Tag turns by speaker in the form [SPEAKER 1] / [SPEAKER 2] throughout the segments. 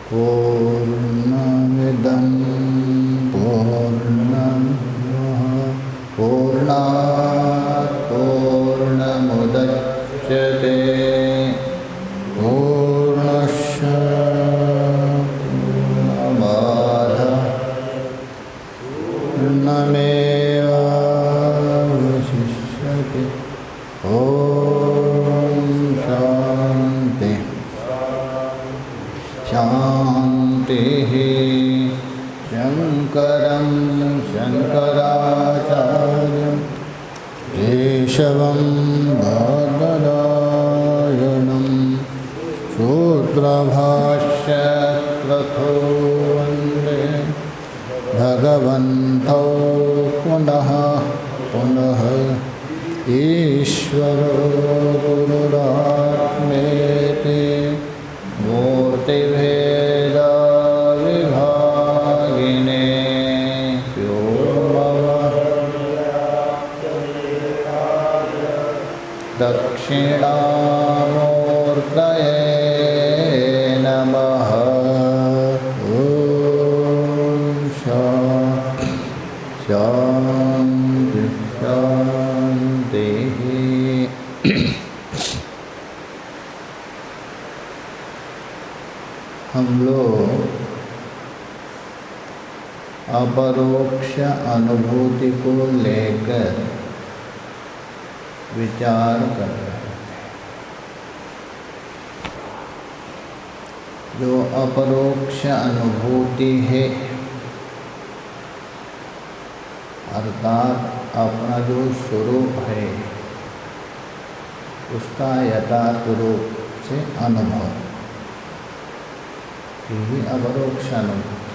[SPEAKER 1] पूर्णमिदं पूर्णात् पूर्णमुदच्यते पूर्णस्य पूर्णमेवावशिष्यते। ॐ शान्ति शान्तिः। शङ्करं शङ्कराचार्यं केशवं बादरायणं सूत्रभाष्यकृतो वन्दे भगवन्तौ पुनः पुनः। ईश्वरो गुरुरात्मेति मूर्तिभेदविभागिने दक्षिणामूर्तये नमः। ॐ शान्ति शान्तिः। हम लोग अपरोक्ष अनुभूति को लेकर विचार कर रहे हैं। जो अपरोक्ष अनुभूति है अर्थात अपना जो स्वरूप है उसका यथार्थ रूप से अनुभव, यही अपरोक्ष अनुभूति।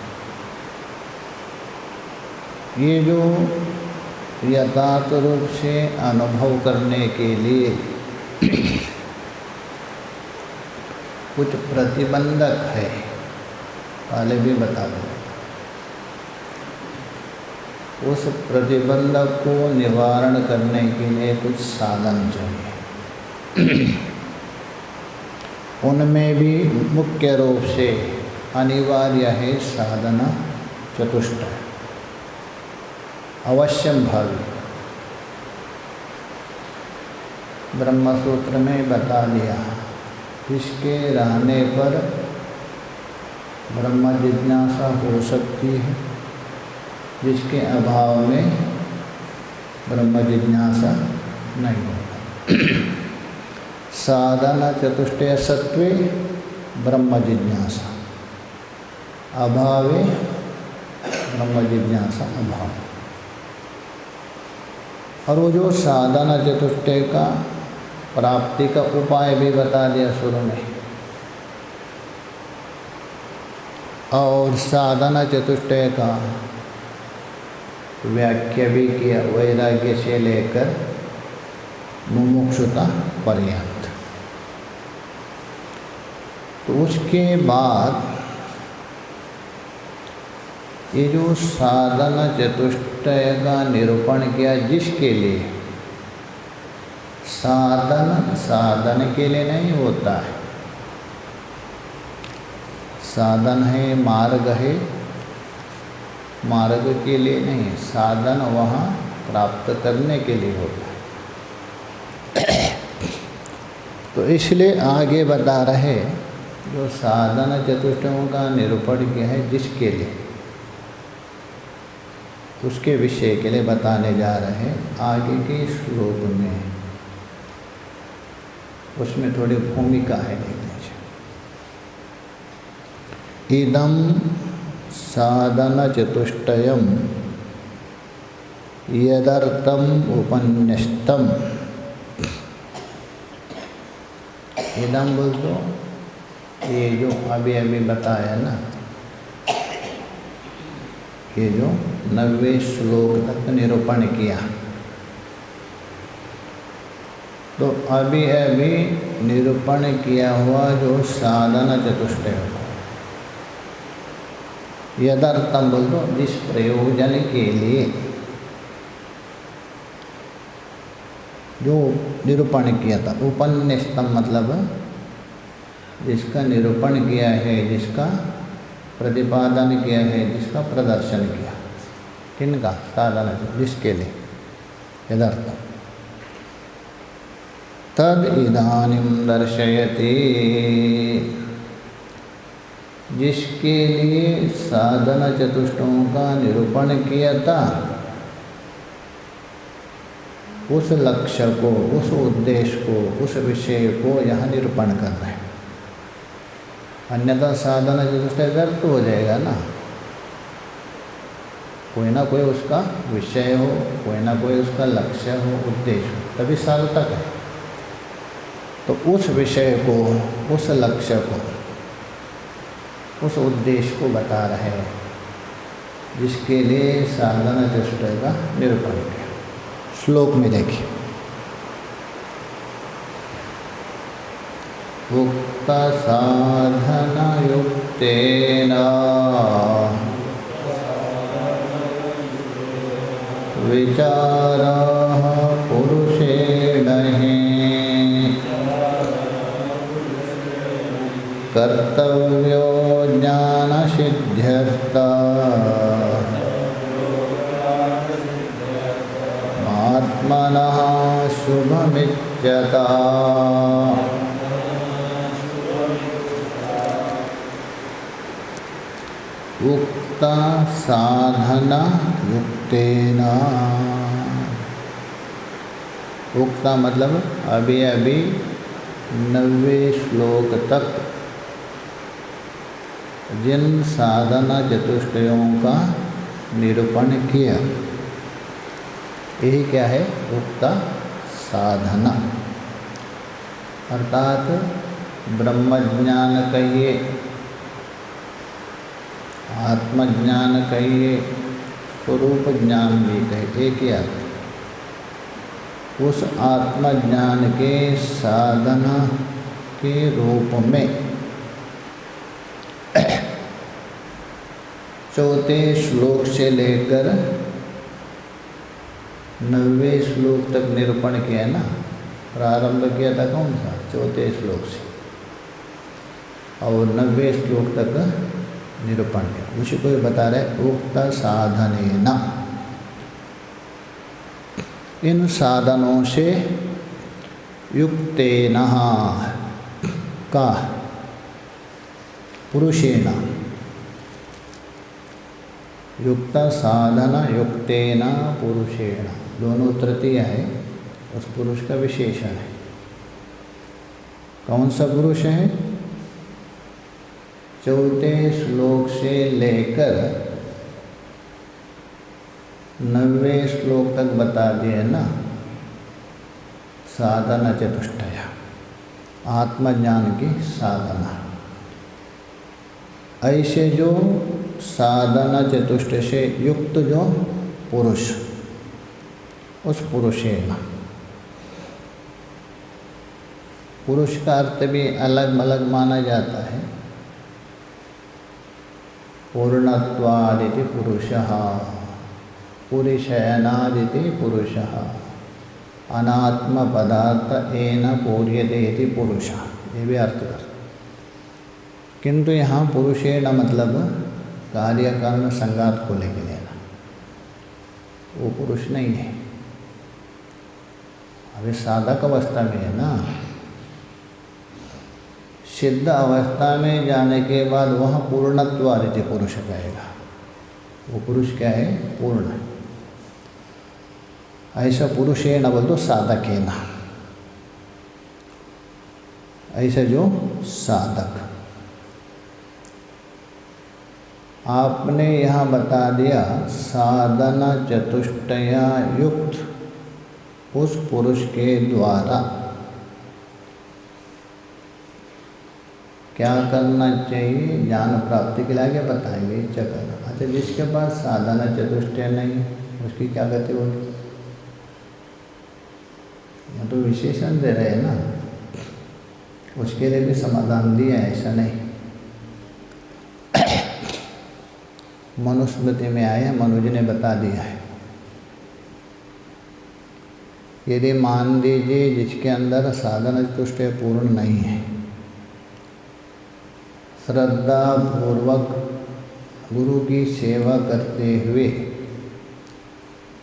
[SPEAKER 1] ये जो यथार्थ रूप से अनुभव करने के लिए कुछ प्रतिबंधक है, पहले भी बता दें। उस प्रतिबंधक को निवारण करने के लिए कुछ साधन चाहिए। उनमें भी मुख्य रूप से अनिवार्य है साधना चतुष्टय, अवश्यम भावी। ब्रह्मसूत्र में बता दिया, इसके रहने पर ब्रह्म जिज्ञासा हो सकती है, जिसके अभाव में ब्रह्म जिज्ञासा नहीं होगा। साधना चतुष्टय सत्वे ब्रह्म जिज्ञासा, अभावे ब्रह्म जिज्ञासा अभाव। और वो जो साधना चतुष्टय का प्राप्ति का उपाय भी बता दिया शुरू में, और साधना चतुष्टय का व्याख्या भी किया, वैराग्य से लेकर मुमुक्षुता पर्यंत। तो उसके बाद ये जो साधना चतुष्टय का निरूपण किया, जिसके लिए साधन के लिए नहीं होता है, साधन है मार्ग है, मार्ग के लिए नहीं, साधन वहाँ प्राप्त करने के लिए होता है। तो इसलिए आगे बता रहे जो साधन चतुष्टयों का निरूपण किया है, जिसके लिए, उसके विषय के लिए बताने जा रहे हैं आगे के श्लोक में। उसमें थोड़ी भूमिका है, देख लीजिए। इदं साधन चतुष्टयम यदर्थम उपन्यस्तम। इदं बोल दो, ये जो अभी अभी बताया ना, ये जो 90वें श्लोक तक निरूपण किया, तो अभी अभी निरूपण किया हुआ जो साधना चतुष्टय को, यदर्थम बोल दो, जिस प्रयोजन के लिए जो निरूपण किया था। उपन्यस्तम मतलब जिसका निरूपण किया है, जिसका प्रतिपादन किया है, जिसका प्रदर्शन किया। किनका? साधन, जिसके लिए यदर्थ। तद इदानीं दर्शयति, जिसके लिए साधन चतुष्टयों का निरूपण किया था, उस लक्ष्य को, उस उद्देश्य को, उस विषय को यहाँ निरूपण कर रहे हैं। अन्यथा साधन चतुष्टय व्यर्थ हो जाएगा ना। कोई ना कोई उसका विषय हो, कोई ना कोई उसका लक्ष्य हो, उद्देश्य हो, तभी सार्थक है। तो उस विषय को, उस लक्ष्य को, उस उद्देश्य को बता रहे हैं, जिसके लिए साधन चतुष्टय का निरूपण किया। श्लोक में देखिए, उक्त साधन युक्तेन विचारः पुरुषेण हि कर्तव्यो ज्ञानसिद्ध्यर्थम् आत्मनः शुभमिच्छता। उक्त साधन युक्तेन, उक्त मतलब अभी अभी 90 श्लोक तक जिन साधना चतुष्टयों का निरूपण किया, यही क्या है? उक्त साधना। अर्थात ब्रह्मज्ञान कहिए, आत्मज्ञान कहिए, स्वरूप ज्ञान भी कहिए, एक ही अर्थ। उस आत्मज्ञान के साधना के रूप में चौथे श्लोक से लेकर 90 श्लोक तक निरूपण किया ना। प्रारंभ किया था कौन सा? चौथे श्लोक से, और 90 श्लोक तक निरूपण किया। उसी को बता रहे उक्त साधनेन, इन साधनों से युक्तेन का पुरुषेण, युक्त साधन युक्तेन पुरुषेण, दोनों तृतीय है, उस पुरुष का विशेषण है। कौन सा पुरुष है? चौथे श्लोक से लेकर 90 श्लोक तक बता दिए ना साधना चतुष्टय, आत्मज्ञान की साधना। ऐसे जो साधना चतुष्टय से युक्त जो पुरुष, उस पुरुषेण, पुरुष का अर्थ भी अलग अलग माना जाता है। पूर्णत्वादिति पुरुषः, पुरुषयनादिति पुरुषः, अनात्म पदार्थ एन पूर्यते इति पुरुषः, ये भी अर्थ कर। किंतु यहाँ पुरुषेण मतलब कार्य कर्म संगात को लेके लेना, वो पुरुष नहीं है। अभी साधक अवस्था में है ना, सिद्ध अवस्था में जाने के बाद वह पूर्णत्वादिति पुरुष कहेगा। वो पुरुष क्या है? पूर्ण। ऐसा पुरुषेण बोल तो साधकेन, ऐसा जो साधक। आपने यहाँ बता दिया साधना चतुष्टया युक्त उस पुरुष के द्वारा क्या करना चाहिए, ज्ञान प्राप्ति के लिए आगे बताएंगे। चक्कर अच्छा, जिसके पास साधना चतुष्टय नहीं, उसकी क्या गति होगी? मैं तो विशेषण दे रहे हैं ना, उसके लिए भी समाधान दिया है, ऐसा नहीं। मनुस्मृति में आया, मनुज ने बता दिया है। यदि मान लीजिए जिसके अंदर साधन चतुष्टय पूर्ण नहीं है, श्रद्धा पूर्वक गुरु की सेवा करते हुए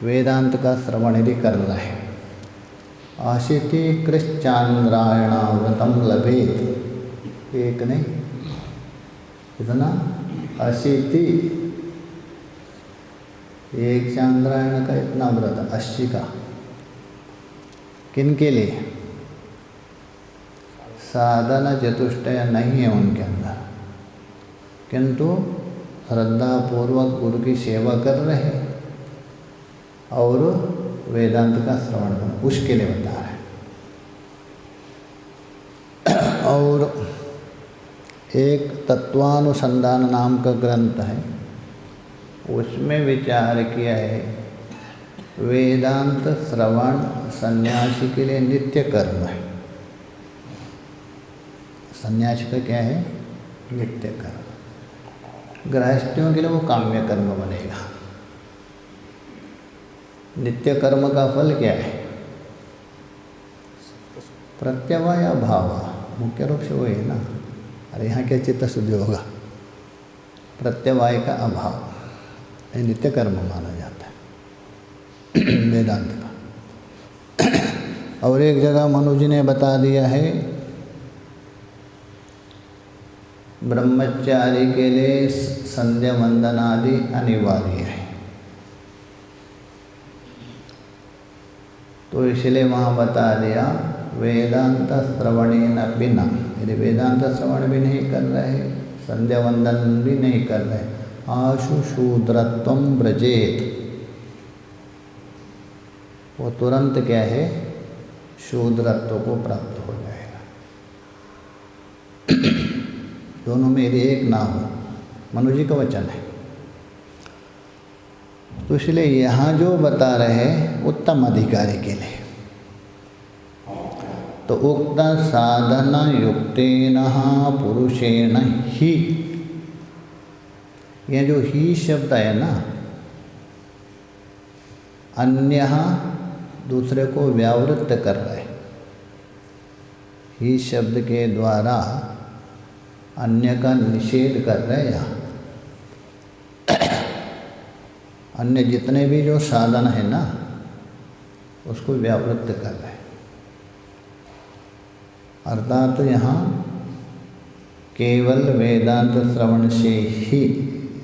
[SPEAKER 1] वेदांत का श्रवण यदि कर रहे हैं, आशिति कृश्चांद्रायणाव्रतम लभेत, एक नहीं कितना 80 एक चांद्रायण का इतना व्रत 80 का, किन के लिए? साधन चतुष्टय नहीं है उनके अंदर, किंतु श्रद्धापूर्वक गुरु की सेवा कर रहे हैं और वेदांत का श्रवण कर, उसके लिए बता रहे हैं। और एक तत्वानुसंधान नाम का ग्रंथ है, उसमें विचार किया है वेदांत श्रवण सन्यासी के लिए नित्य कर्म है। सन्यासी का क्या है? नित्य कर्म। गृहस्थियों के लिए वो काम्य कर्म बनेगा। नित्य कर्म का फल क्या है? प्रत्यवाय भाव, मुख्य रूप से वही है ना। अरे यहाँ क्या चित्त शुद्धि होगा? प्रत्यवाय का अभाव, ये नित्य कर्म माना जाता है वेदांत का। और एक जगह मनु जी ने बता दिया है ब्रह्मचारी के लिए संध्या वंदन आदि अनिवार्य है, तो इसलिए वहाँ बता दिया वेदांत श्रवणेन बिना, यदि वेदांत श्रवण भी नहीं कर रहे, संध्या वंदन भी नहीं कर रहे, आशु शूद्रत्वम व्रजेत, वो तुरंत क्या है? शूद्रत्व को प्राप्त हो जाएगा। दोनों में यदि एक ना हो, मनु जी का वचन है। तो इसलिए यहाँ जो बता रहे उत्तम अधिकारी के लिए, तो उक्त साधन युक्तेन पुरुषेण ही, यह जो ही शब्द है ना, अन्य दूसरे को व्यावृत्त कर रहे, ही शब्द के द्वारा अन्य का निषेध कर रहे हैं। अन्य जितने भी जो साधन है ना, उसको व्यावृत्त कर रहे हैं। अर्थात तो यहाँ केवल वेदांत श्रवण से ही,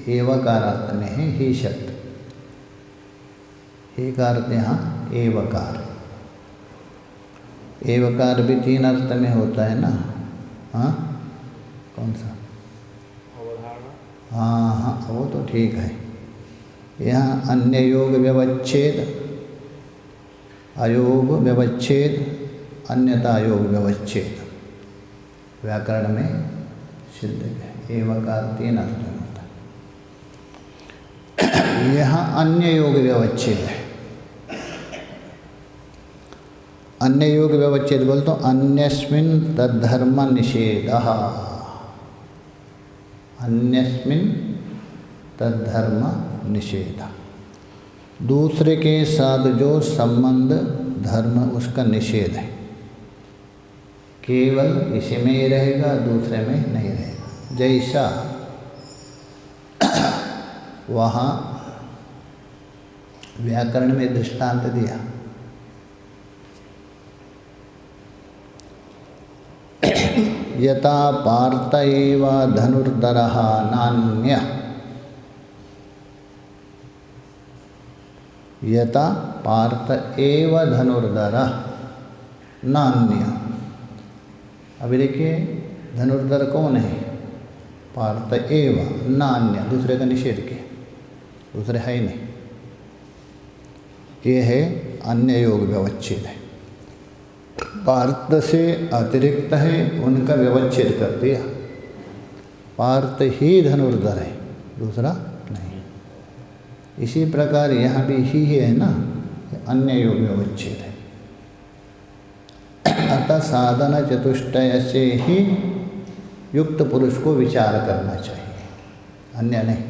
[SPEAKER 1] एवकार अर्थ में है ही शब्द, ही का अर्थ यहाँ एवकार। एवकार भी 3 अर्थ में होता है ना। हाँ, कौन सा? हाँ हाँ, वो तो ठीक है। यहाँ अन्य योग व्यवच्छेद, अयोग व्यवच्छेद, अन्यता योग व्यवच्छेद, व्याकरण में सिद्ध है। एवकार 3 अर्थ में होता है। यहाँ अन्य योग व्यवच्छेद है। अन्य योग व्यवच्छेद बोल तो अन्यस्मिन् तद्धर्म निषेधः, अन्यस्मिन् तद्धर्म निषेध, दूसरे के साथ जो संबंध धर्म उसका निषेध है। केवल इसी में ही रहेगा, दूसरे में नहीं रहेगा। जैसा वहाँ व्याकरण में दृष्टांत दिया, यथा पार्थ एव धनुर्धरः नान्य, यथा पार्थ एव धनुर्धरः नान्य। अभी देखिए धनुर्धर कौन है? पार्थ एव, नान्य दूसरे का निषेध किया, दूसरे है ही नहीं। ये है अन्य योग व्यवच्छेद है। पार्थ से अतिरिक्त है, उनका व्यवच्छेद कर दिया। पार्थ ही धनुर्धर है, दूसरा नहीं। इसी प्रकार यहाँ भी ही है ना, अन्य योग व्यवच्छेद है। अतः साधन चतुष्टय से ही युक्त पुरुष को विचार करना चाहिए, अन्य नहीं।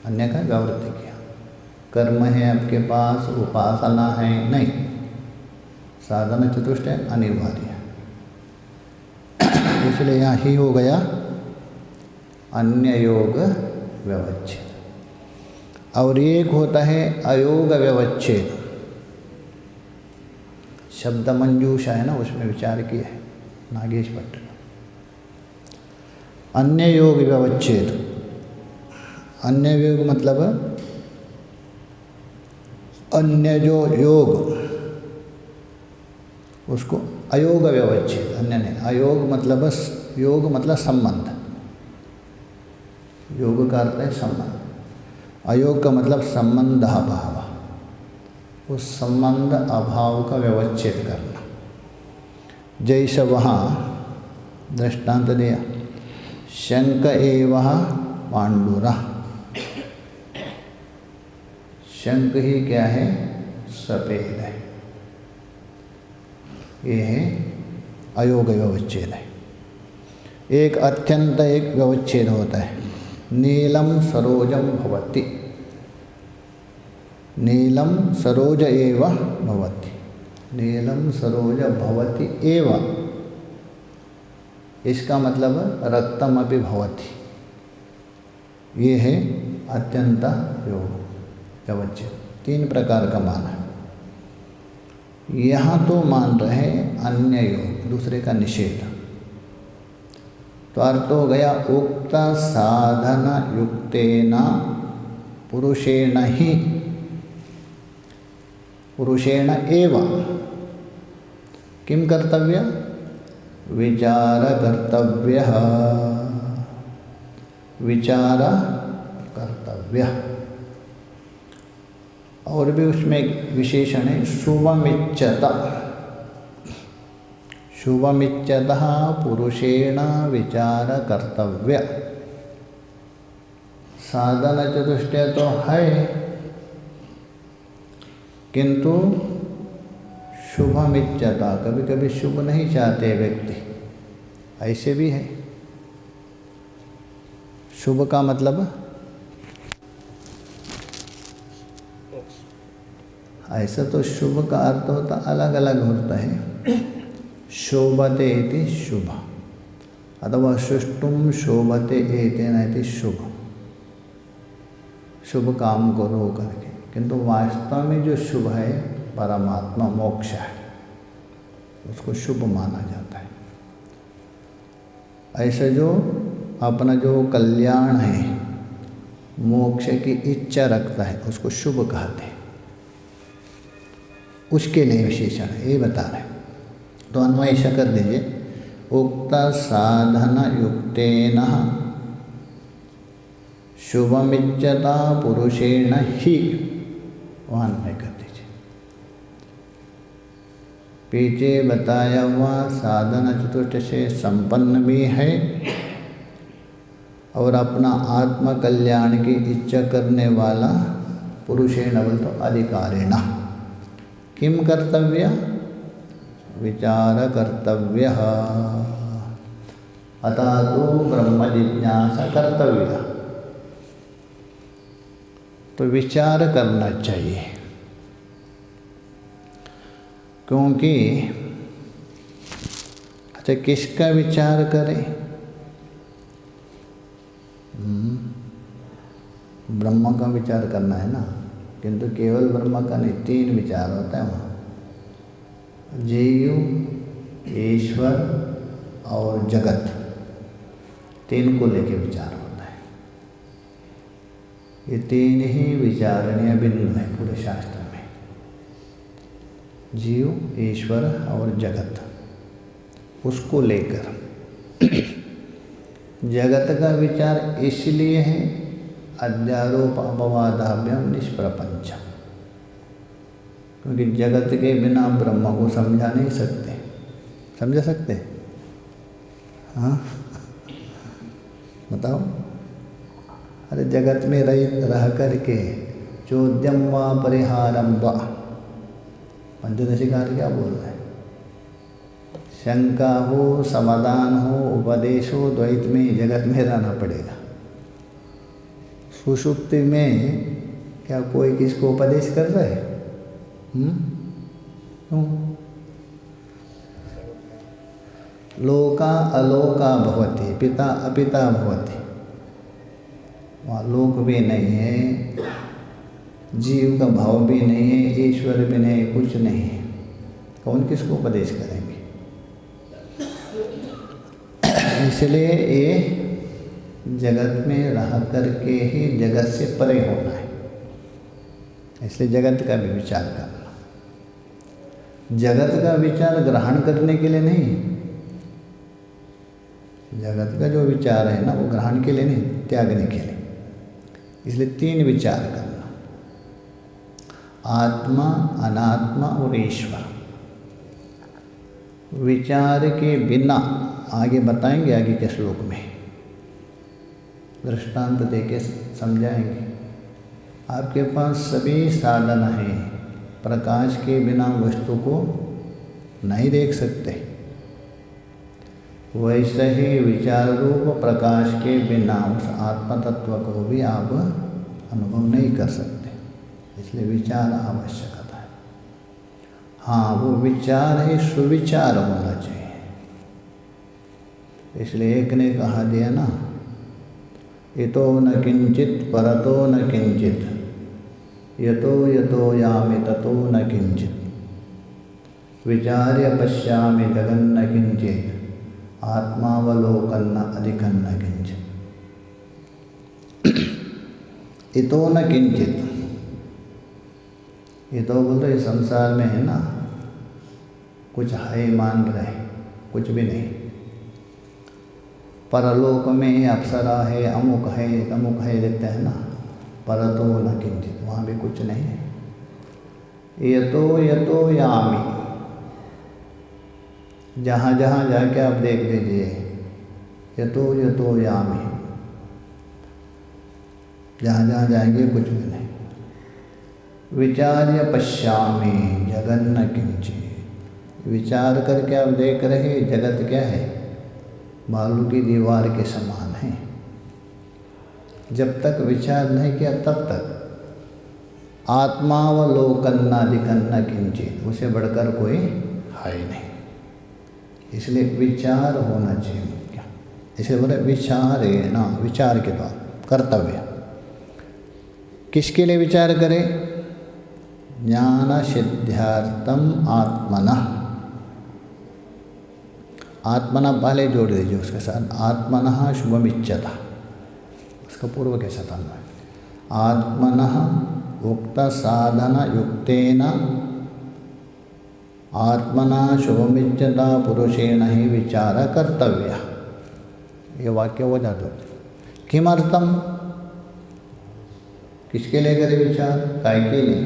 [SPEAKER 1] अन्य का व्यावृत्ति किया। कर्म है आपके पास, उपासना है, नहीं, साधन चतुष्टय अनिवार्य। इसलिए यहाँ ही हो गया अन्य योग व्यवच्छेद। और एक होता है अयोग व्यवच्छेद। शब्द मंजूषा है ना, उसमें विचार किया है नागेश भट्ट। अन्य योग व्यवच्छेद, अन्य योग मतलब अन्य जो योग, उसको अयोग व्यवच्छेद, अन्य नहीं। अयोग मतलब योग मतलब संबंध, योग का अर्थ है संबंध। अयोग का मतलब संबंध अभाव, उस संबंध अभाव का व्यवच्छेद करना। जैसे वहाँ दृष्टांत दिया, शंक एवं पांडुरा। शंख ही क्या है? सफेद है। ये है अयोग व्यवच्छेद है। एक अत्यंत एक व्यवच्छेद होता है, नीलम सरोजम भवति। नीलम सरोज एव भवति, नीलम सरोज भवति एव, इसका मतलब रक्तम अपि भवति। ये है अत्यंत योग व्यवच्छेद। 3 प्रकार का मान है। यहाँ तो मान रहे अन्य योग, दूसरे का निषेध। तो अर्थ हो गया उक्त साधन युक्तेन पुरुषेण ही, पुरुषेण एव किम कर्तव्य? विचार कर्तव्य, विचार कर्तव्य। और भी उसमें एक विशेषण है शुभमिच्छता। शुभमिच्छतः पुरुषेण विचार कर्तव्य। साधन चतुष्टय तो है, किंतु शुभमिच्छता, कभी कभी शुभ नहीं चाहते व्यक्ति, ऐसे भी है। शुभ का मतलब ऐसा तो शुभ का अर्थ होता अलग अलग होता है। शोभते इति शुभ, अथवा सुष्टुम शोभते एतेन इति शुभ, शुभ काम को रो करके। किंतु वास्तव में जो शुभ है परमात्मा मोक्ष है, उसको शुभ माना जाता है। ऐसे जो अपना जो कल्याण है, मोक्ष की इच्छा रखता है, उसको शुभ कहते हैं। उसके लिए विशेषण है, ये बता रहे। तो अन्वय ऐसा कर दीजिए, उक्त साधन युक्तेन शुभमिच्छता पुरुषेण ही, वहाँ अन्वय कर दीजिए। पीछे बताया हुआ साधन चतुष्ट से संपन्न भी है और अपना आत्म कल्याण की इच्छा करने वाला पुरुषेण बोल तो अधिकारेण किम कर्तव्य? विचार कर्तव्य। अतः तो ब्रह्म जिज्ञासा कर्तव्य। तो विचार करना चाहिए, क्योंकि अच्छा किसका विचार करें? ब्रह्म का विचार करना है ना, किंतु केवल ब्रह्म का नहीं, 3 विचार होता है वहाँ, जीव, ईश्वर और जगत, 3 को लेके विचार होता है। ये 3 ही विचारणीय बिंदु हैं पूरे शास्त्र में, जीव, ईश्वर और जगत। उसको लेकर जगत का विचार इसलिए है अध्यारोप अपवादाभ्याम निष्प्रपंचम, क्योंकि जगत के बिना ब्रह्म को समझा नहीं सकते। समझा सकते? हाँ बताओ। अरे जगत में रह करके चोद्यम व परिहारम व, पंचदशिकार क्या बोल रहे हैं? शंका हो, समाधान हो, उपदेश हो, द्वैत में जगत में रहना पड़ेगा। सुषुप्ति में क्या कोई किसको उपदेश कर रहा है? क्यों? लोका अलोका भवति, पिता अपिता भवति। वहाँ लोक भी नहीं है, जीव का भाव भी नहीं है, ईश्वर भी नहीं, कुछ नहीं है। कौन किसको उपदेश करेंगे? इसलिए ये जगत में रह करके ही जगत से परे होना है। इसलिए जगत का भी विचार करना, जगत का विचार ग्रहण करने के लिए नहीं, जगत का जो विचार है ना वो ग्रहण के लिए नहीं, त्यागने के लिए। इसलिए 3 विचार करना, आत्मा, अनात्मा और ईश्वर। विचार के बिना, आगे बताएंगे आगे के श्लोक में, दृष्टांत देके समझाएंगे। आपके पास सभी साधन हैं, प्रकाश के बिना वस्तु को नहीं देख सकते। वैसे ही विचार रूप प्रकाश के बिना उस आत्म तत्व को भी आप अनुभव नहीं कर सकते। इसलिए विचार आवश्यकता है। हाँ, वो विचार है, सुविचार होना चाहिए। इसलिए एक ने कहा दिया ना, इतो न किंचित परतो न किंचित, यतो यतो यामि ततो न किंचित, विचार्य पश्यामि जगन्न किंचित, आत्मावलोकन्न अधिकन्न किंचित। इतो न किंचित, ये तो बोल रहे संसार में है ना, कुछ है मान रहे, कुछ भी नहीं। परलोक में अप्सरा है, अमुक है, तमुक है देते हैं ना, परतो न किंचित, वहाँ भी कुछ नहीं है। यतो यतो यामि, जहाँ जहाँ जाके आप देख लीजिए, यतो यतो यामि, जहाँ जहाँ जाएंगे कुछ भी नहीं। विचार्य पश्यामि जगन्न किंचित, विचार करके आप देख रहे जगत क्या है, बालू की दीवार के समान है। जब तक विचार नहीं किया तब तक आत्मावलोकन्नाधिकन्न किंचित, उसे बढ़कर कोई है ही नहीं। इसलिए विचार होना चाहिए मुख्य। इसलिए बोले विचारेण, विचार के द्वारा कर्तव्य। किसके लिए विचार करें? ज्ञान सिद्ध्यार्थम आत्मनः, आत्मना पहले जोड़ दीजिए उसके साथ, आत्मनः शुभमिच्छता, उसका पूर्व के साथ अन्वय। आत्मनः उक्त साधन युक्तेन आत्मना शुभमिच्छता पुरुषेण ही विचार कर्तव्य। ये वाक्य हो जाता। किमर्थम, किसके लिए करे विचार, काय के लिए?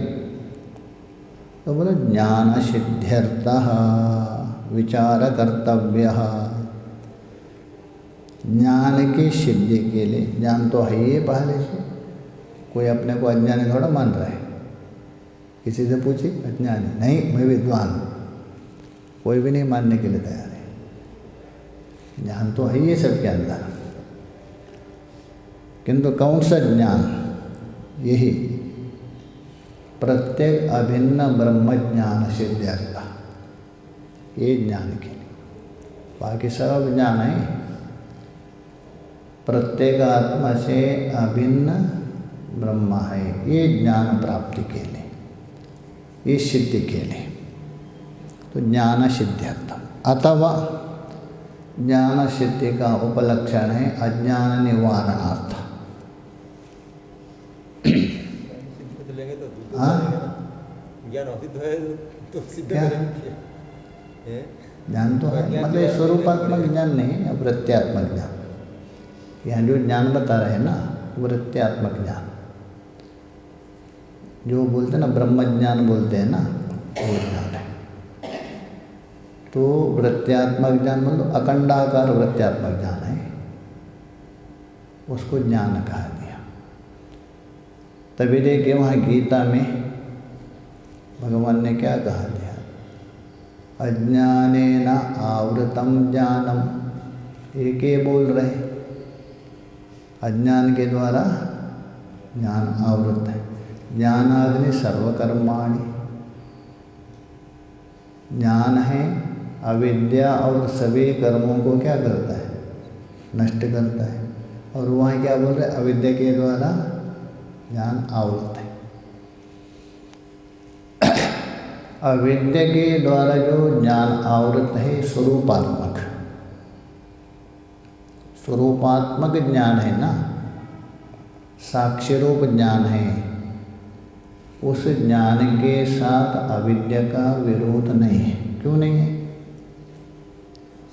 [SPEAKER 1] तो बोले ज्ञान सिद्ध्यर्थः विचार कर्तव्य। ज्ञान की सिद्धि के लिए, ज्ञान तो है ही पहले से, कोई अपने को अज्ञानी थोड़ा मान रहा है। किसी से पूछे अज्ञानी, नहीं मैं विद्वान हूँ, कोई भी नहीं मानने के लिए तैयार है। ज्ञान तो है ही सबके अंदर, किंतु कौन सा ज्ञान? यही प्रत्येक अभिन्न ब्रह्म ज्ञान सिद्ध्यर्थ, ये ज्ञान के लिए। बाकी सब ज्ञान है प्रत्येक आत्मा से अभिन्न ब्रह्म है, ये ज्ञान प्राप्ति के लिए, ये सिद्धि के लिए। तो ज्ञान सिद्ध्यर्थम, अथवा ज्ञान सिद्धि का उपलक्षण है अज्ञान निवारणार्थ। हाँ,
[SPEAKER 2] ज्ञान सिद्ध है तो सिद्ध करेंगे।
[SPEAKER 1] ज्ञान तो है, मतलब स्वरूपात्मक ज्ञान नहीं, वृत्त्यात्मक ज्ञान। यहाँ जो ज्ञान बता रहे हैं ना, वृत्त्यात्मक ज्ञान, जो बोलते हैं ना ब्रह्म ज्ञान बोलते हैं ना, वो ज्ञान है। तो वृत्त्यात्मक ज्ञान मतलब अखंडाकार वृत्त्यात्मक ज्ञान है, उसको ज्ञान कहा दिया। तभी देखिए वहाँ गीता में भगवान ने क्या कहा दिया, अज्ञानेन आवृतम ज्ञानम, एक ही बोल रहे, अज्ञान के द्वारा ज्ञान आवृत है। ज्ञानाग्नि सर्वकर्माणि। ज्ञान है अविद्या और सभी कर्मों को क्या करता है? नष्ट करता है। और वहाँ क्या बोल रहे हैं? अविद्या के द्वारा ज्ञान आवृत है। अविद्या के द्वारा जो ज्ञान आवृत है स्वरूपात्मक, स्वरूपात्मक ज्ञान है ना, साक्ष्य रूप ज्ञान है। उस ज्ञान के साथ अविद्या का विरोध नहीं है। क्यों नहीं है?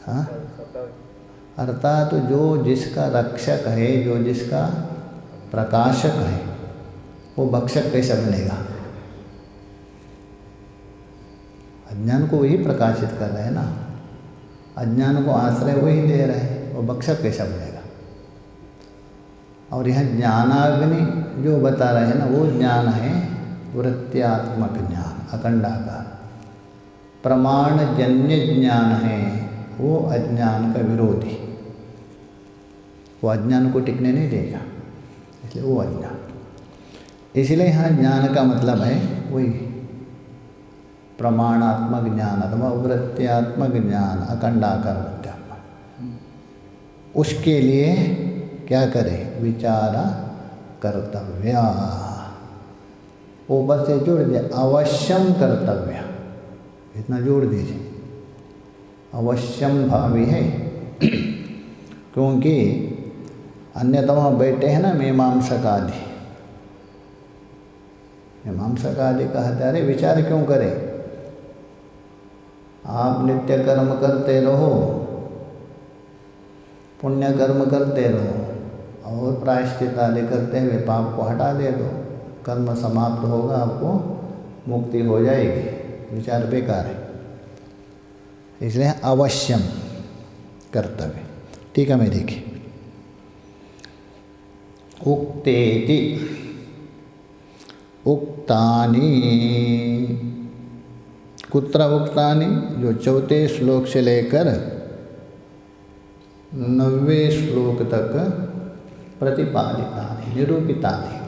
[SPEAKER 1] हाँ, अर्थात जो जिसका रक्षक है, जो जिसका प्रकाशक है, वो भक्षक कैसा बनेगा? अज्ञान को वही प्रकाशित कर रहे हैं ना, अज्ञान को आश्रय वही दे रहे हैं, वो भक्षक कैसा बनेगा? और यह ज्ञानाग्नि जो बता रहे हैं ना, वो ज्ञान है वृत्त्यात्मक ज्ञान, अखंडाकार। प्रमाण जन्य ज्ञान है वो अज्ञान का विरोधी, वो अज्ञान को टिकने नहीं देगा, इसलिए वो अज्ञान। इसलिए यहाँ ज्ञान का मतलब है वही प्रमाणात्मक ज्ञान अथवा वृत्त्यात्मक ज्ञान, अखंडाकार वृत्त्यात्मक। उसके लिए क्या करें? विचार कर्तव्य। ऊपर से जोड़ दिया अवश्यम कर्तव्य, इतना जोड़ दीजिए। अवश्यम भावी है क्योंकि अन्यथा वहाँ बैठे हैं ना मीमांसक आदि। मीमांसक आदि कहते अरे विचार क्यों करें, आप नित्य कर्म करते रहो, पुण्य कर्म करते रहो और प्रायश्चित आदि करते हुए पाप को हटा दे दो, कर्म समाप्त होगा, आपको मुक्ति हो जाएगी। विचार बेकार है, इसलिए अवश्यम कर्तव्य। ठीक है, मैं देखिए उक्तेति उक्तानि, कुत्र उक्तानि? जो 4 श्लोक से लेकर 9वें श्लोक तक प्रतिपादितानि, निरूपितानि।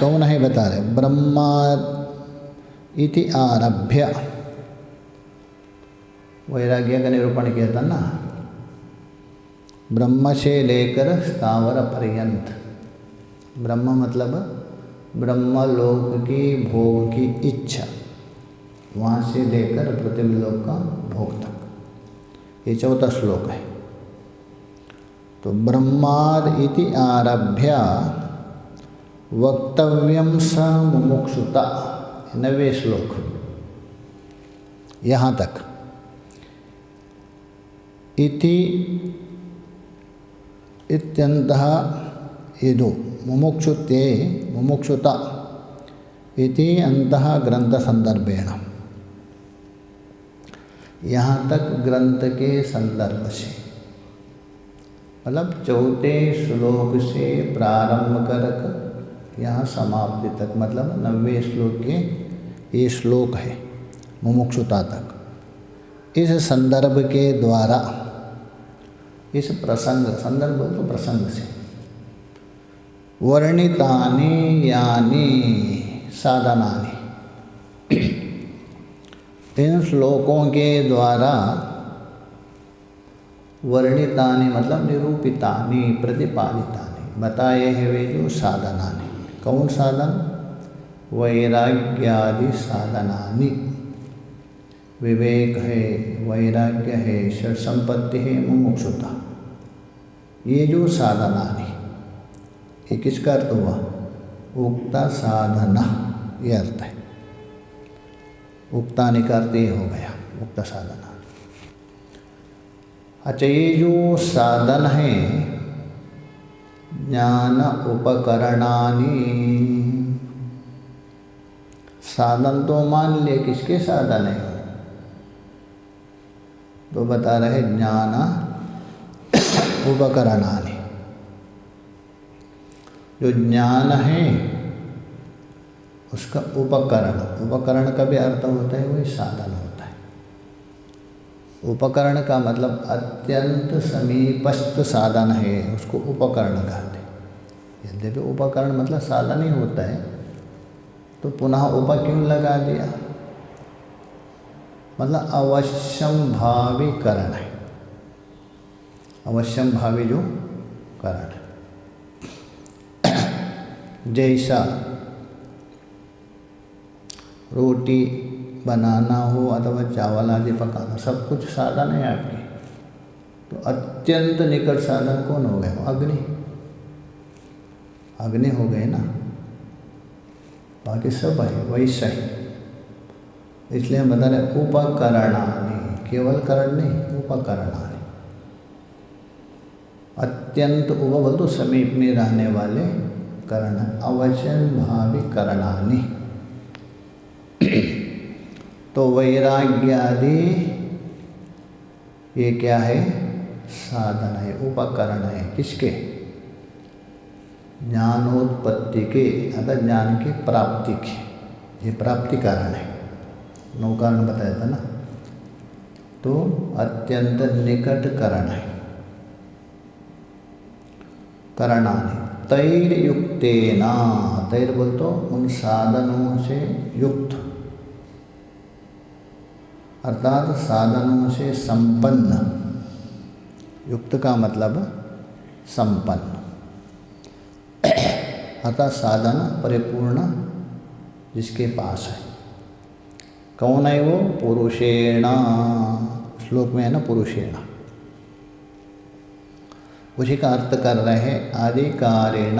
[SPEAKER 1] कौन है बता रहे? ब्रह्मा इति आरभ्य, वैराग्य का निरूपण किया था ना, ब्रह्म से लेकर स्थावर पर्यंत। ब्रह्म मतलब ब्रह्मलोक की भोग की इच्छा, वहाँ से लेकर पृथ्वी लोक का भोग तक, ये 4था श्लोक है। तो ब्रह्माद इति आरभ्य वक्तव्यम स मुमुक्षुता, 9वें श्लोक यहाँ तक। इति इत्यन्तः, ये दो मुमुक्षुते मुमुक्षुता इति अंतः ग्रंथ संदर्भेण, यहाँ तक ग्रंथ के संदर्भ से, मतलब 4 श्लोक से प्रारंभ कर यहाँ समाप्ति तक, मतलब 90वें श्लोक के ये श्लोक है मुमुक्षुता तक। इस संदर्भ के द्वारा, इस प्रसंग, संदर्भ तो प्रसंग से, वर्णितानि यानि साधनानि, इन श्लोकों के द्वारा वर्णितानि मतलब निरूपितानि, प्रतिपादितानि, बताए हैं वे जो साधनानि। कौन साधन? वैराग्यादि साधनानि। विवेक है, वैराग्य है, षड संपत्ति है, मुमुक्षुता, ये जो साधनानि, ये किसका अर्थ हुआ? उक्ता साधना, ये अर्थ है। उक्तानि का अर्थ ये हो गया, उक्ता साधना। अच्छा, ये जो साधन है ज्ञान उपकरणानि, साधन तो मान लिए किसके साधन है? तो बता रहे ज्ञान उपकरणानि। जो ज्ञान है उसका उपकरण, उपकरण का भी अर्थ होता है वही साधन होता है। उपकरण का मतलब अत्यंत समीपस्थ साधन है, उसको उपकरण कहते हैं। यद्यपि उपकरण मतलब साधन ही होता है, तो पुनः उप क्यों लगा दिया? मतलब अवश्यम भावी करण है, अवश्यम भावी जो करण है। जैसा रोटी बनाना हो अथवा चावल आदि पकाना, सब कुछ साधन है आपके। तो अत्यंत निकट साधन कौन हो गए? अग्नि, अग्नि हो गए ना, बाकी सब है वैसा ही। इसलिए हम बता रहे उपकरणानि, केवल करण नहीं, उपकरणानि। अत्यंत उप बोल तो समीप में रहने वाले करण, अवश्यम भावी करणानि। तो वैराग्यादि ये क्या है? साधन है, उपकरण है। किसके? ज्ञानोत्पत्ति के, अर्थात ज्ञान की प्राप्ति के। ये प्राप्ति कारण है, 9 कारण बताया था ना। तो अत्यंत निकट करण है, करणानि। तैर्युक्तेना, तैर बोल तो उन साधनों से युक्त, अर्थात साधनों से संपन्न। युक्त का मतलब संपन्न, अर्थात साधन परिपूर्ण जिसके पास है। कौन है वो? पुरुषेण, श्लोक में है ना पुरुषेण, उसी का अर्थ कर रहे हैं। अधिकारेण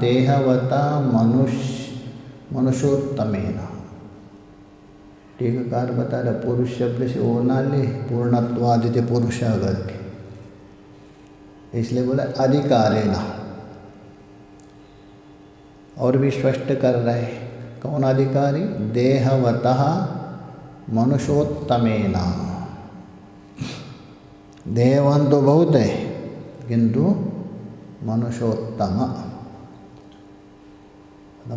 [SPEAKER 1] देहवता मनुष्योत्तमेन। टीकाकार बता रहे पुरुष शब्द से वो ना ले, पूर्णत्वादित्य पुरुष अगर के, इसलिए बोला अधिकारेण। और भी स्पष्ट कर रहे हैं, कौन अधिकारी? देहवतः मनुष्योत्तमेन। देहवान तो बहुत है, किंतु मनुष्योत्तम,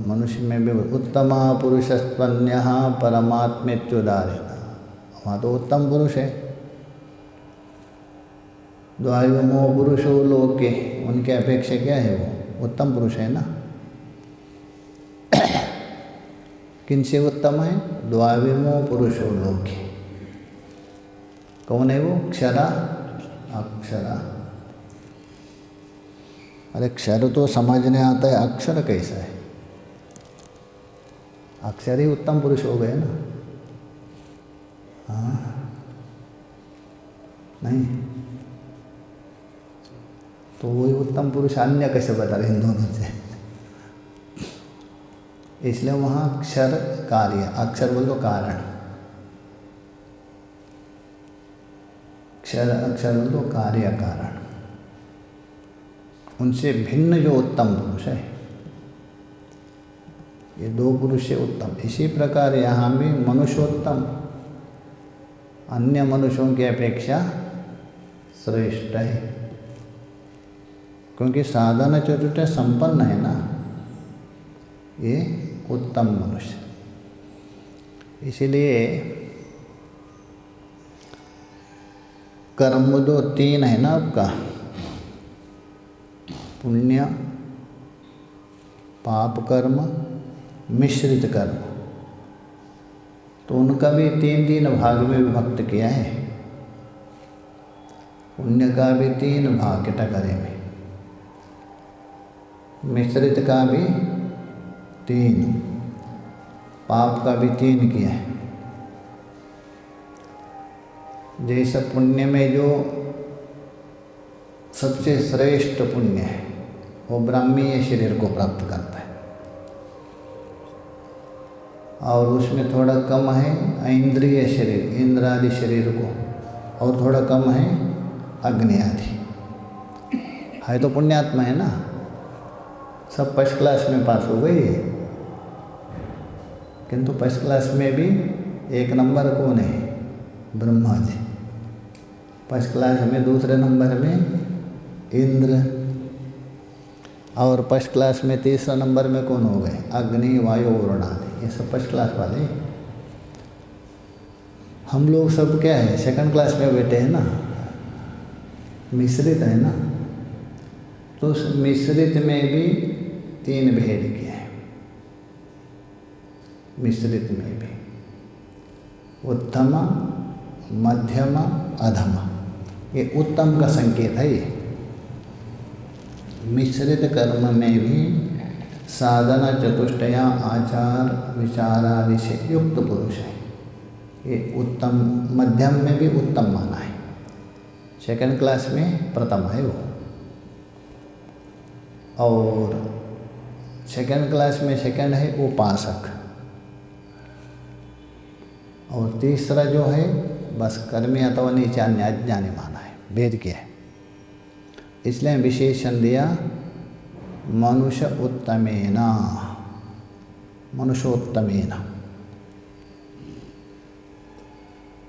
[SPEAKER 1] मनुष्य में भी उत्तम पुरुषस्त्वन्यः परमात्मेत्युदाहरेण। वहाँ तो उत्तम पुरुष है। द्वाविमो पुरुषो लोके, उनके अपेक्षा क्या है? वो उत्तम पुरुष है ना। किनसे उत्तम है? द्वाविमो पुरुषो लोके। कौन है वो? क्षरा अक्षरा। अरे क्षर तो समझने आता है, अक्षर कैसा है? अक्षर ही उत्तम पुरुष हो गए ना। हाँ नहीं तो वही उत्तम पुरुष अन्य कैसे बता रहे इन दोनों से? इसलिए वहाँ अक्षर कार्य, अक्षर बोल तो कारण, क्षर अक्षर बोल तो कार्य कारण। उनसे भिन्न जो उत्तम पुरुष है, ये 2 पुरुष से उत्तम। इसी प्रकार यहाँ भी मनुष्योत्तम अन्य मनुष्यों की अपेक्षा श्रेष्ठ है, क्योंकि साधन चतुष्ट संपन्न है ना, ये उत्तम मनुष्य। इसीलिए कर्म 3 है ना आपका, पुण्य, पाप कर्म, मिश्रित कर्म। तो उनका भी 3 भाग में विभक्त किया है। पुण्य का भी 3 भाग कैटेगरी में, मिश्रित का भी 3, पाप का भी 3 किया है। जैसे पुण्य में जो सबसे श्रेष्ठ पुण्य है, वो ब्राह्मीय शरीर को प्राप्त करता है, और उसमें थोड़ा कम है इंद्रिय शरीर, इंद्र आदि शरीर को, और थोड़ा कम है अग्नि आदि। है तो पुण्यात्मा है ना, सब फर्स्ट क्लास में पास हो गई है। किंतु फर्स्ट क्लास में भी 1 नंबर कौन है? ब्रह्मा जी। फर्स्ट क्लास में 2 नंबर में इंद्र, और फर्स्ट क्लास में 3 नंबर में कौन हो गए? अग्नि, वायु, वरुण आदि। ये सब फर्स्ट क्लास वाले। हम लोग सब क्या है? सेकंड क्लास में बैठे हैं ना, मिश्रित है ना। तो उस मिश्रित में भी 3 भेद किए हैं, मिश्रित में भी। उत्तम, मध्यम, अधम। ये उत्तम का संकेत है। ये मिश्रित कर्म में भी साधना चतुष्टया आचार विचारादि से युक्त पुरुष है। ये उत्तम, मध्यम में भी उत्तम माना है। सेकंड क्लास में प्रथम है वो, और सेकंड क्लास में सेकंड है उपासक, और तीसरा जो है बस कर्मी अथवा नीचा अज्ञानी माना है। भेद किया है, इसलिए विशेषण दिया मनुष्य उत्तमेना, मनुष्योत्तमेना।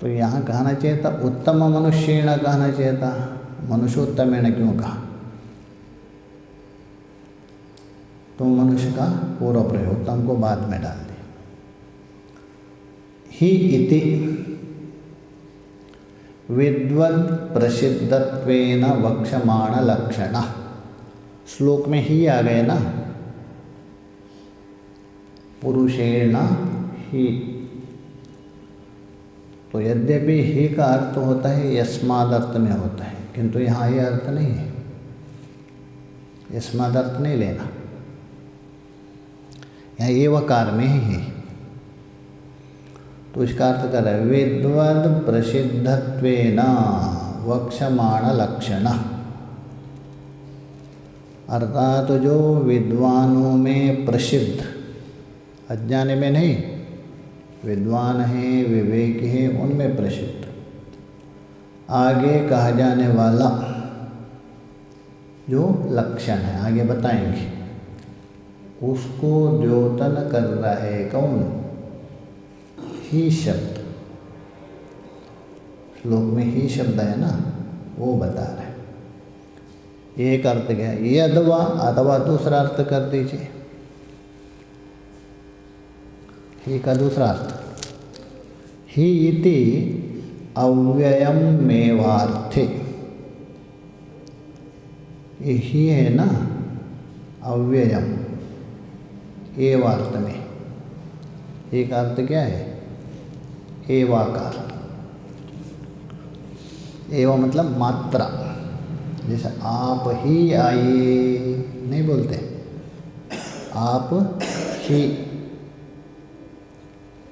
[SPEAKER 1] तो यहाँ कहना चाहिए था उत्तम मनुष्येण, कहना चाहिए था मनुष्योत्तमेन क्यों कहा? तो मनुष्य का पूर्व प्रयोग, उत्तम को बाद में डाल दिया। ही इति विद्वद् प्रसिद्धत्वेन वक्षमाण लक्षण। श्लोक में ही आ गए ना, पुरुषेण ही। तो यद्यपि ही का अर्थ होता है यस्माद् अर्थ में होता है, किंतु यहाँ ये अर्थ नहीं है, यस्माद् अर्थ नहीं लेना। यहाँ एवकार में ही है, तो इसका अर्थ कर रहा है विद्वद् प्रसिद्धत्वेन वक्षमाण लक्षण। अर्थात जो विद्वानों में प्रसिद्ध, अज्ञानी में नहीं, विद्वान है, विवेक है, उनमें प्रसिद्ध, आगे कहा जाने वाला जो लक्षण है, आगे बताएंगे, उसको द्योतन कर रहा है कौन? ही शब्द। श्लोक में ही शब्द है ना, वो बता रहा है। एक अर्थ क्या है? ये अथवा, अथवा दूसरा अर्थ कर दीजिए। ही का दूसरा अर्थ, ही इति अव्ययम मेवार्थे। ये ही है ना अव्ययम, एवार्थ में। एक अर्थ क्या है? एवाकार। एवा मतलब मात्रा, जैसे आप ही आइए नहीं बोलते, आप ही,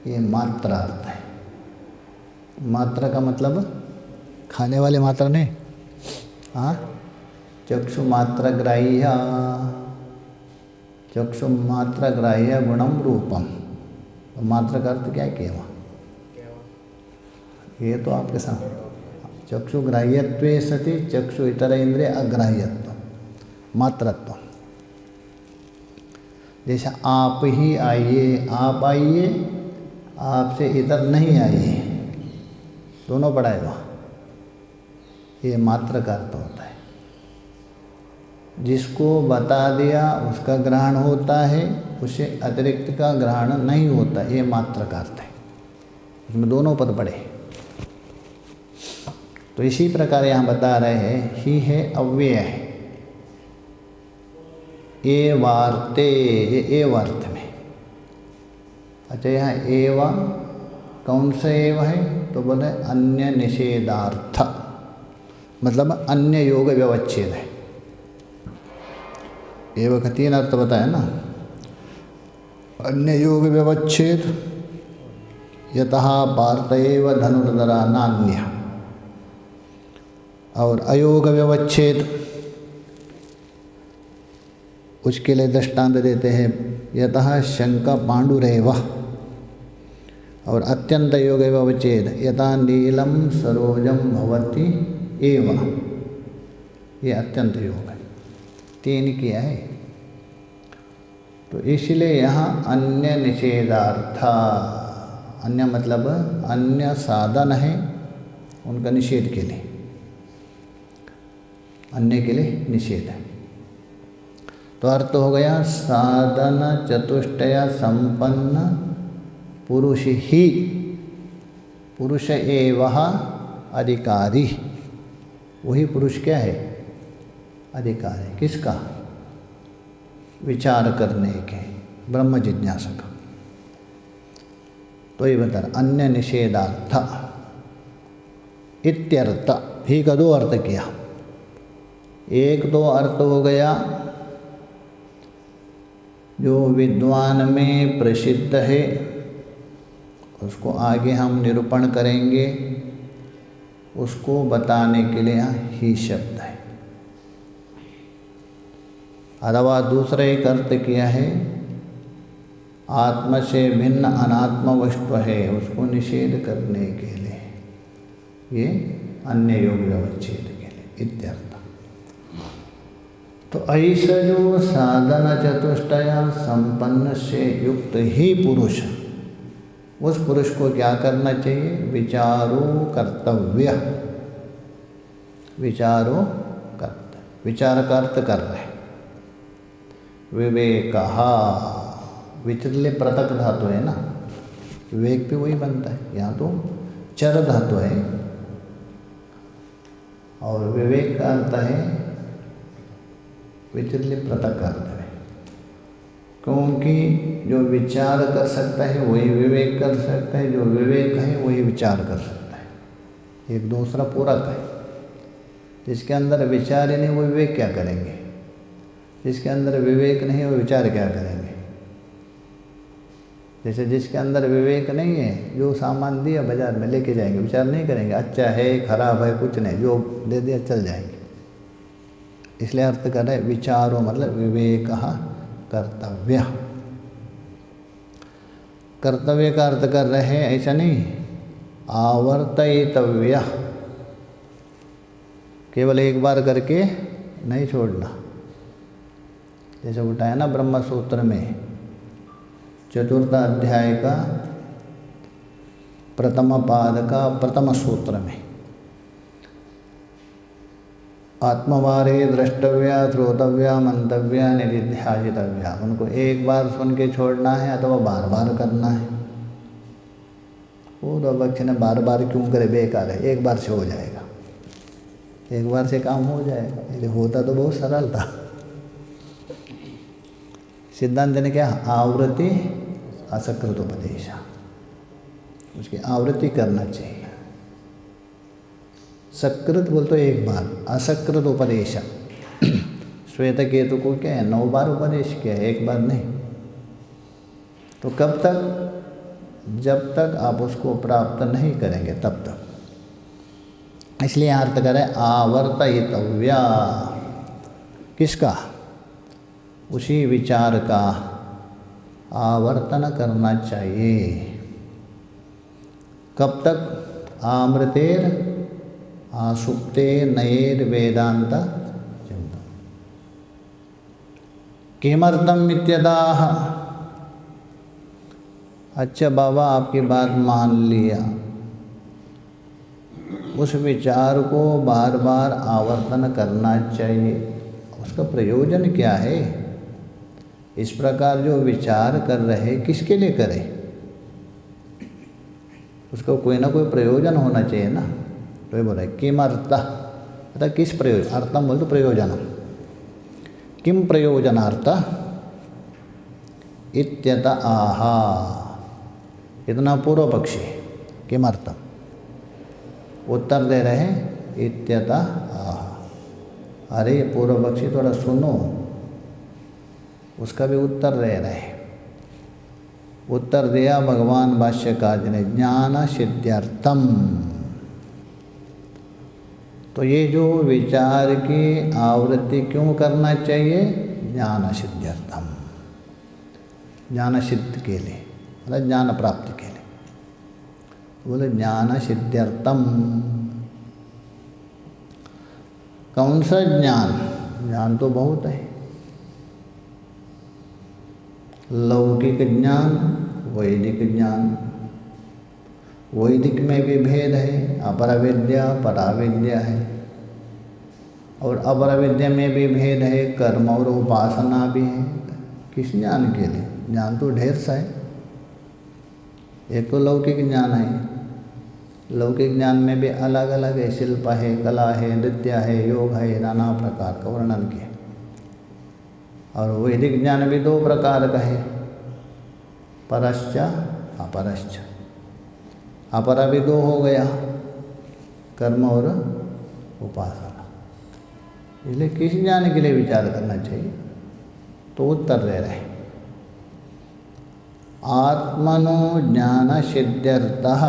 [SPEAKER 1] ये मात्रा अर्थ है। मात्रा का मतलब खाने वाले मात्रा नहीं, हाँ, चक्षु मात्रा ग्राह्य, चक्षु मात्रा ग्राह्य गुणम रूपम। तो मात्रा का अर्थ क्या है? केवा। ये तो आपके सामने चक्षु ग्राह्यत्वे सति चक्षु इतर इंद्रिय अग्राह्यत्व, मात्रत्व। जैसे आप ही आइए, आप आइए, आपसे इतर नहीं आइए, दोनों पढ़ाएगा। ये मात्र का अर्थ होता है। जिसको बता दिया उसका ग्रहण होता है, उसे अतिरिक्त का ग्रहण नहीं होता, ये मात्र का अर्थ है। उसमें दोनों पद पड़े। तो इसी प्रकार यहाँ बता रहे हैं ही है अव्यय है। ए वार्ते, ये एवार्थ में। अच्छा, यहाँ एवा कौन सा एव है? तो बोले अन्य निषेधार्थ, मतलब अन्य योग व्यवच्छेद है। एव का 3 अर्थ बताया ना, अन्य योग व्यवच्छेद, यतः पार्थ एव धनुर्धरा नान्य, और अयोग व्यवच्छेद, उसके लिए दृष्टांत देते हैं यतः शंख पांडुरेव, और अत्यंत योग व्यवच्छेद यथा नीलम सरोजम भवति एव, ये अत्यंत योग है। 3 किया है। तो इसलिए यहाँ अन्य निषेधार्थ, अन्य मतलब अन्य साधन है उनका निषेध के लिए, अन्य के लिए निषेध है। तो अर्थ हो गया साधन चतुष्टय संपन्न पुरुष ही, पुरुष एवं अधिकारी। वही पुरुष क्या है? अधिकारी। किसका? विचार करने के, ब्रह्म जिज्ञासा का। तो ये बता रहा अन्य निषेधार्थ इत्यर्थ, ही का 2 अर्थ किया। एक तो अर्थ हो गया जो विद्वान में प्रसिद्ध है, उसको आगे हम निरूपण करेंगे, उसको बताने के लिए यहाँ ही शब्द है। अथवा दूसरा एक अर्थ किया है आत्मा से भिन्न अनात्म वस्तु है, उसको निषेध करने के लिए, ये अन्य योग व्यवच्छेद के लिए इत्यर्थ। तो ऐसा जो साधन चतुष्टय संपन्न से युक्त ही पुरुष, उस पुरुष को क्या करना चाहिए? विचारो कर्तव्य, विचारो कर्तव्य, विचार का अर्थ कर रहे। विवेक, विचरले पृथक धातु है ना, विवेक भी वही बनता है, यहाँ तो चर धातु है और विवेक का अर्थ है विचरले पृथक अर्थ है, क्योंकि जो विचार कर सकता है वही विवेक कर सकता है, जो विवेक है वही विचार कर सकता है, एक दूसरा पूरक है। जिसके अंदर विचार ही नहीं वो विवेक क्या करेंगे, जिसके अंदर विवेक नहीं वो विचार क्या करेंगे। जैसे जिसके अंदर विवेक नहीं है, जो सामान दिया बाजार में लेके जाएंगे, विचार नहीं करेंगे अच्छा है खराब है कुछ नहीं, जो दे दिया चल जाएंगे। इसलिए अर्थ कर रहे विचारो मतलब विवेक कर्तव्य, कर्तव्य का अर्थ कर रहे हैं ऐसा नहीं, आवर्तयितव्य, केवल एक बार करके नहीं छोड़ना। जैसे उठाया ना ब्रह्म सूत्र में 4th अध्याय का प्रथम पाद का प्रथम सूत्र में, आत्मवारे द्रष्टव्या श्रोतव्या मंतव्या निधिध्यासितव्या, उनको एक बार सुन के छोड़ना है अथवा बार बार करना है। वो तो बच्चे ने बार बार क्यों करे, बेकार है, एक बार से हो जाएगा, एक बार से काम हो जाएगा। यदि होता तो बहुत सरल था। सिद्धांत ने क्या, आवृत्ति असकृत उपदेश, उसकी आवृत्ति करना चाहिए। सकृत बोल तो एक बार, असकृत उपदेश। श्वेत केतु को क्या है 9 बार उपदेश किया है, एक बार नहीं। तो कब तक, जब तक आप उसको प्राप्त नहीं करेंगे तब तक। इसलिए अर्थ करें आवर्तयितव्या, किसका, उसी विचार का आवर्तन करना चाहिए। कब तक, आमृतेर आसुप्ते नयेर वेदांत चिंतन। किमर्थम इत्यदाह, अच्छा बाबा आपकी बात मान लिया, उस विचार को बार बार आवर्तन करना चाहिए। उसका प्रयोजन क्या है? इस प्रकार जो विचार कर रहे किसके लिए करें, उसका कोई ना कोई प्रयोजन होना चाहिए ना। तो ये बोल रहे किमर्थ, अतः किस प्रयोजन, अर्थम बोल तो प्रयोजन, किम प्रयोजनार्थ इत्यत आहा, इतना पूर्व पक्षी किमर्थम, उत्तर दे रहे इत्यत आहा। अरे पूर्व पक्षी थोड़ा सुनो, उसका भी उत्तर दे रहे। उत्तर दिया भगवान भाष्यकार ने ज्ञान सिद्ध्यर्थम। तो ये जो विचार की आवृत्ति क्यों करना चाहिए, ज्ञान सिद्ध्यर्थम, ज्ञान सिद्ध के लिए, मतलब ज्ञान प्राप्ति के लिए। बोले ज्ञान सिद्ध्यर्थम, कौन सा ज्ञान, ज्ञान तो बहुत है, लौकिक ज्ञान, वैदिक ज्ञान। वैदिक में भी भेद है, अपर विद्या पराविद्या है, और अपर विद्या में भी भेद है, कर्म और उपासना भी है। किस ज्ञान के लिए, ज्ञान तो ढेर सा है। एक तो लौकिक ज्ञान है, लौकिक ज्ञान में भी अलग अलग है, शिल्प है, कला है, नृत्य है, योग है, नाना प्रकार का वर्णन किया। और वैदिक ज्ञान भी दो प्रकार का है, परश्च अपरश्च। अपरा भी दो हो गया, कर्म और उपासना। इसलिए किस ज्ञान के लिए विचार करना चाहिए? तो उत्तर दे रहे हैं, आत्मनो ज्ञान सिद्ध्यर्थः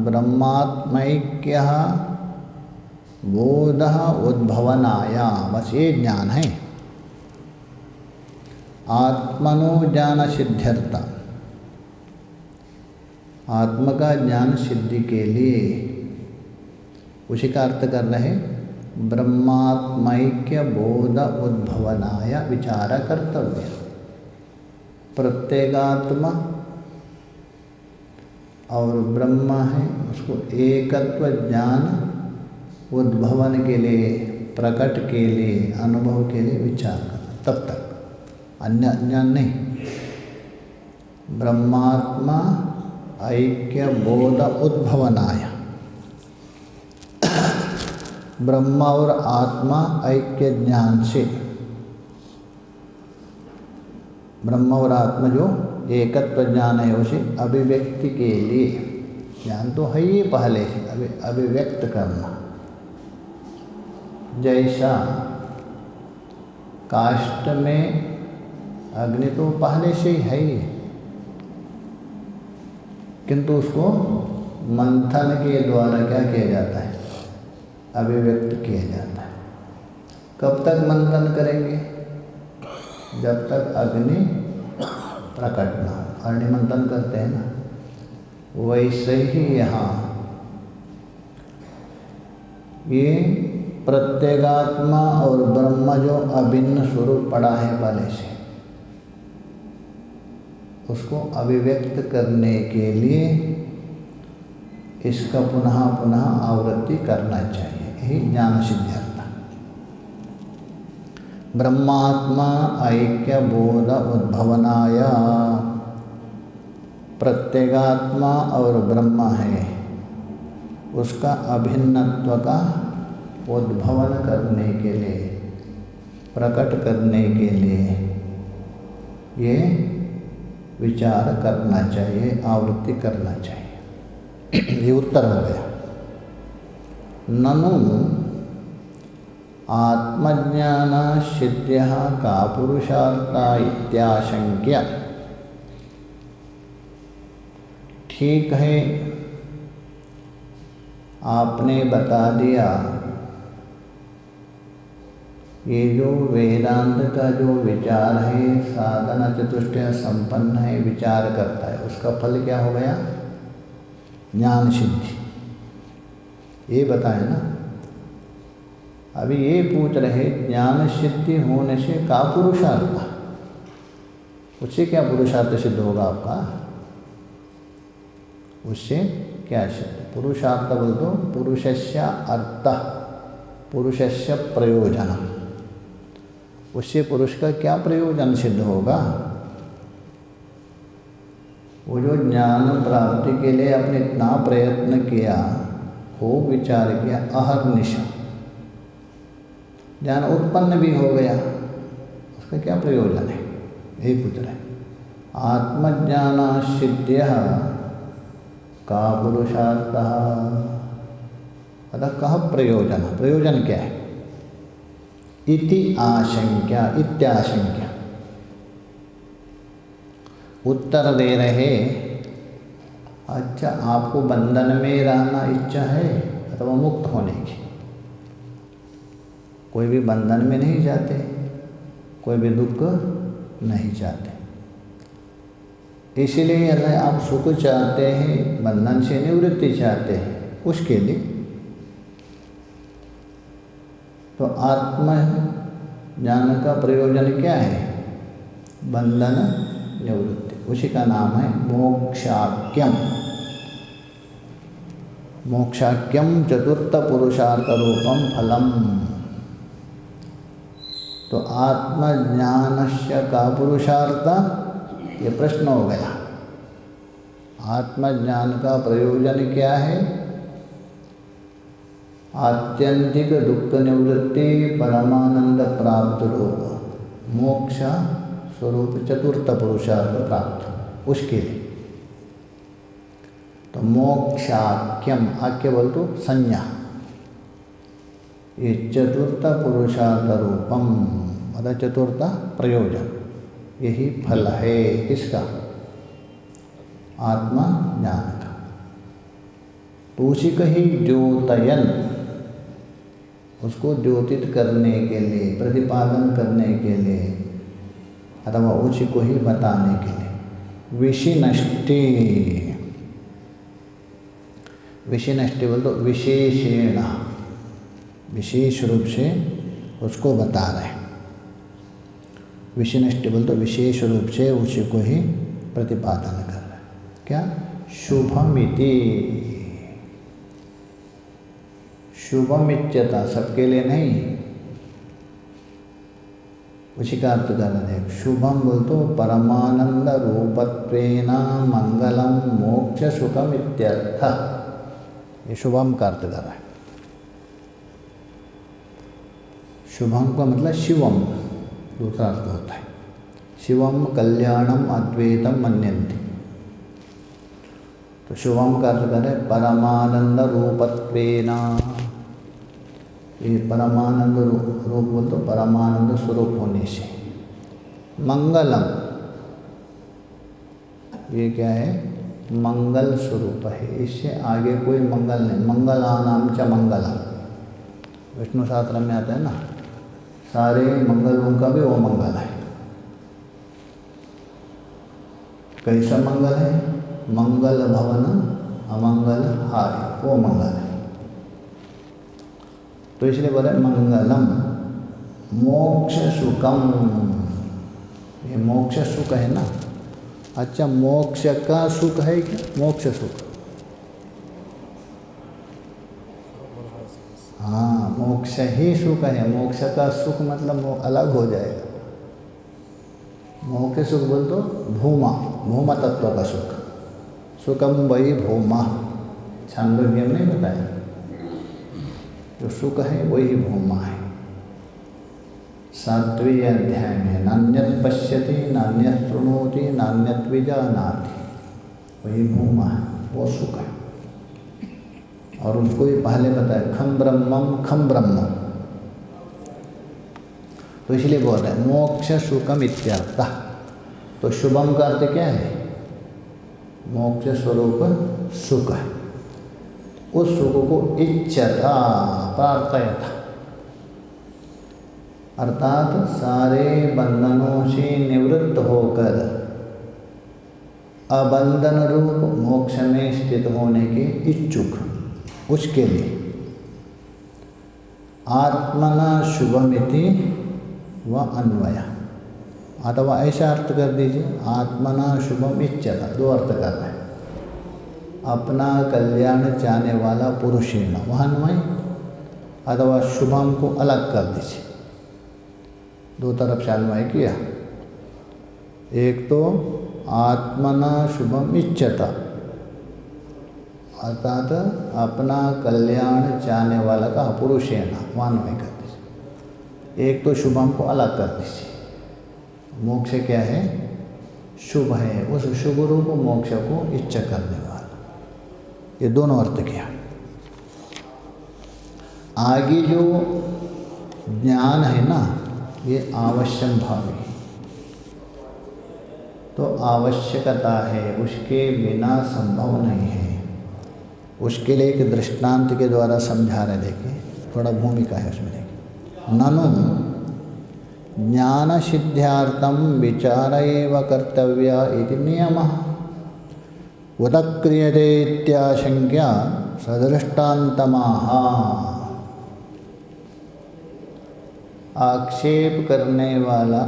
[SPEAKER 1] ब्रह्मात्मैक्यः बोधः उद्भवनाया। बस ये ज्ञान है, आत्मनो ज्ञान सिद्ध्यर्थ, आत्म का ज्ञान सिद्धि के लिए, उसी का अर्थ कर रहे ब्रह्मात्मैक्य बोध उद्भवनाय विचार कर्तव्य। प्रत्येगात्मा और ब्रह्म है, उसको एकत्व ज्ञान उद्भवन के लिए, प्रकट के लिए, अनुभव के लिए विचार करना, तब तक अन्य ज्ञान नहीं। ब्रह्मात्मा ऐक्य बोध उद्भवनाय, ब्रह्म और आत्मा ऐक्य ज्ञान से, ब्रह्म और आत्मा जो एकत्व ज्ञान है उसे अभिव्यक्ति के लिए, ज्ञान तो है ही पहले से, अभिव्यक्त करना। जैसा काष्ठ में अग्नि तो पहले से ही है ही, किंतु उसको मंथन के द्वारा क्या किया जाता है? अभिव्यक्त किया जाता है। कब तक मंथन करेंगे? जब तक अग्नि प्रकट ना हो। अग्नि मंथन करते हैं ना, वैसे ही यहाँ ये प्रत्येगात्मा और ब्रह्म जो अभिन्न स्वरूप पड़ा है पहले से, उसको अभिव्यक्त करने के लिए इसका पुनः पुनः आवृत्ति करना चाहिए। यही ज्ञान सिद्ध्यर्थ। ब्रह्मात्मा ऐक्य बोध उद्भवनाय, प्रत्येगात्मा और ब्रह्म है, उसका अभिन्नत्व का उद्भवन करने के लिए, प्रकट करने के लिए ये विचार करना चाहिए, आवृत्ति करना चाहिए। ये उत्तर हो गया। ननु आत्मज्ञान सिद्ध्यः का पुरुषार्था इत्याशंक्य। ठीक है, आपने बता दिया ये जो वेदांत का जो विचार है, साधना चतुष्टय संपन्न है, विचार करता है, उसका फल क्या हो गया? ज्ञान सिद्धि। ये बताए ना। अभी ये पूछ रहे ज्ञान सिद्धि होने से का पुरुषार्थ, उससे क्या पुरुषार्थ सिद्ध होगा आपका? उससे क्या सिद्ध? पुरुषार्थ बोल दो, पुरुषस्य अर्थ, पुरुषस्य प्रयोजन। उससे पुरुष का क्या प्रयोजन सिद्ध होगा? वो जो ज्ञान प्राप्ति के लिए आपने इतना प्रयत्न किया, खूब विचार किया, अहर्निश ज्ञान उत्पन्न भी हो गया, उसका क्या प्रयोजन है? यही पूछ रहे। आत्मज्ञान सिद्ध्यः का पुरुषार्थ, अतः कह प्रयोजन, प्रयोजन क्या है? इति आशंक्या, इत्याशंक्या। उत्तर दे रहे, अच्छा आपको बंधन में रहना इच्छा है अथवा मुक्त होने की? कोई भी बंधन में नहीं जाते, कोई भी दुख नहीं चाहते। इसीलिए अगर आप सुख चाहते हैं, बंधन से निवृत्ति चाहते हैं, उसके लिए तो आत्म ज्ञान का प्रयोजन क्या है? बंधन निवृत्ति। उसी का नाम है मोक्षाख्यम। मोक्षाख्यम चतुर्थ पुरुषार्थ रूपम फलम। तो आत्मज्ञानस्य का पुरुषार्थ, ये प्रश्न हो गया। आत्मज्ञान का प्रयोजन क्या है? आत्यंतिक दुख निवृत्ति, परमानंद प्राप्त रूप मोक्ष स्वरूप चतुर्थ पुरुषार्थ प्राप्त उसके लिए। तो मोक्षाख्यम, आख्य बोल तो संज्ञा, ये चतुर्थ पुरुषार्थ रूपम मतलब चतुर्थ प्रयोजन, यही फल है किसका? आत्मा ज्ञान का। तो उसी का ही द्योतयन, उसको द्योतित करने के लिए, प्रतिपादन करने के लिए, अथवा उसी को ही बताने के लिए विशिनष्टि, विशिनष्टि बोल तो विशेषेण, विशेष रूप से उसको बता रहे हैं। विशिनष्टि बोल तो विशेष रूप से उसी को ही प्रतिपादन कर रहे हैं। क्या? शुभमिति, शुभमित्यता सबके लिए नहीं, उसी का अर्थ कर रहे हैं। शुभम बोल तो परमानंद रूपत्वेन मंगलम मोक्ष सुखम इत्यर्थ, ये शुभम का अर्थ कर रहा है। शुभम का मतलब शिवम, दूसरा अर्थ होता है शिवम कल्याणम अद्वैतम मन्यन्ति। तो शुभम का अर्थ करें परमानंद रूपत्वेन, ये परमानंद रूप बोल तो परमानंद स्वरूप होने से, मंगलम ये क्या है? मंगल स्वरूप है, इससे आगे कोई मंगल नहीं। मंगलानाम च मंगलम, विष्णु शास्त्र में आता है ना, सारे मंगलों का भी वो मंगल है। कैसा मंगल है? मंगल भवन अमंगल हारि, वो मंगल है। तो इसलिए बोले मंगलम मोक्ष सुखम, ये मोक्ष सुख है ना। अच्छा, मोक्ष का सुख है क्या? मोक्ष सुख, हाँ, मोक्ष ही सुख है। मोक्ष का सुख मतलब वो अलग हो जाएगा। मोक्ष सुख बोल तो भूमा, भूमा तत्व का सुख, सुखम वही भूमा, छांदोग्य में नहीं बताया, जो सुख है वही भूमा है। 7वें अध्याय में नान्यत पश्यति नान्यत शृणोति नान्यत विजानाति, वही भूमा है, वो सुख है। और उसको ही पहले बताया खम ब्रह्मम खम ब्रह्मम, तो इसलिए बोल रहे हैं मोक्ष सुखम इत्यर्थ। तो शुभम का अर्थ क्या है? मोक्ष स्वरूप सुख है। उस सुख को इच्छता प्रार्थयता, अर्थात सारे बंधनों से निवृत्त होकर अबंधन रूप मोक्ष में स्थित होने के इच्छुक, उसके लिए आत्मना शुभमिति व अन्वय, अथवा ऐसा अर्थ कर दीजिए आत्मना शुभम इच्छता, दो अर्थ कर रहे हैं। अपना कल्याण चाहने वाला पुरुषेण, वह अन्वय, अथवा शुभम को अलग कर दीजिए, दो तरफ से अन्वय किया। एक तो आत्मना शुभम इच्छता, अर्थात अपना कल्याण चाहने वाला का पुरुषेण, वह अन्वय कर दीजिए। एक तो शुभम को अलग कर दीजिए। मोक्ष क्या है? शुभ है, उस शुभ रूप मोक्ष को इच्छा करने वाला, ये दोनों अर्थ किया। आगे जो ज्ञान है ना, ये आवश्यक भावी, तो आवश्यकता है, उसके बिना संभव नहीं है। उसके लिए एक दृष्टांत के द्वारा समझा रहे, देखिए थोड़ा भूमिका है उसमें, देखिए ननु ज्ञान सिद्ध्यार्थम विचार एव कर्तव्य इति नियमः उत क्रियते इत्याशंक्या सदृष्टान्तमाह। आक्षेप करने वाला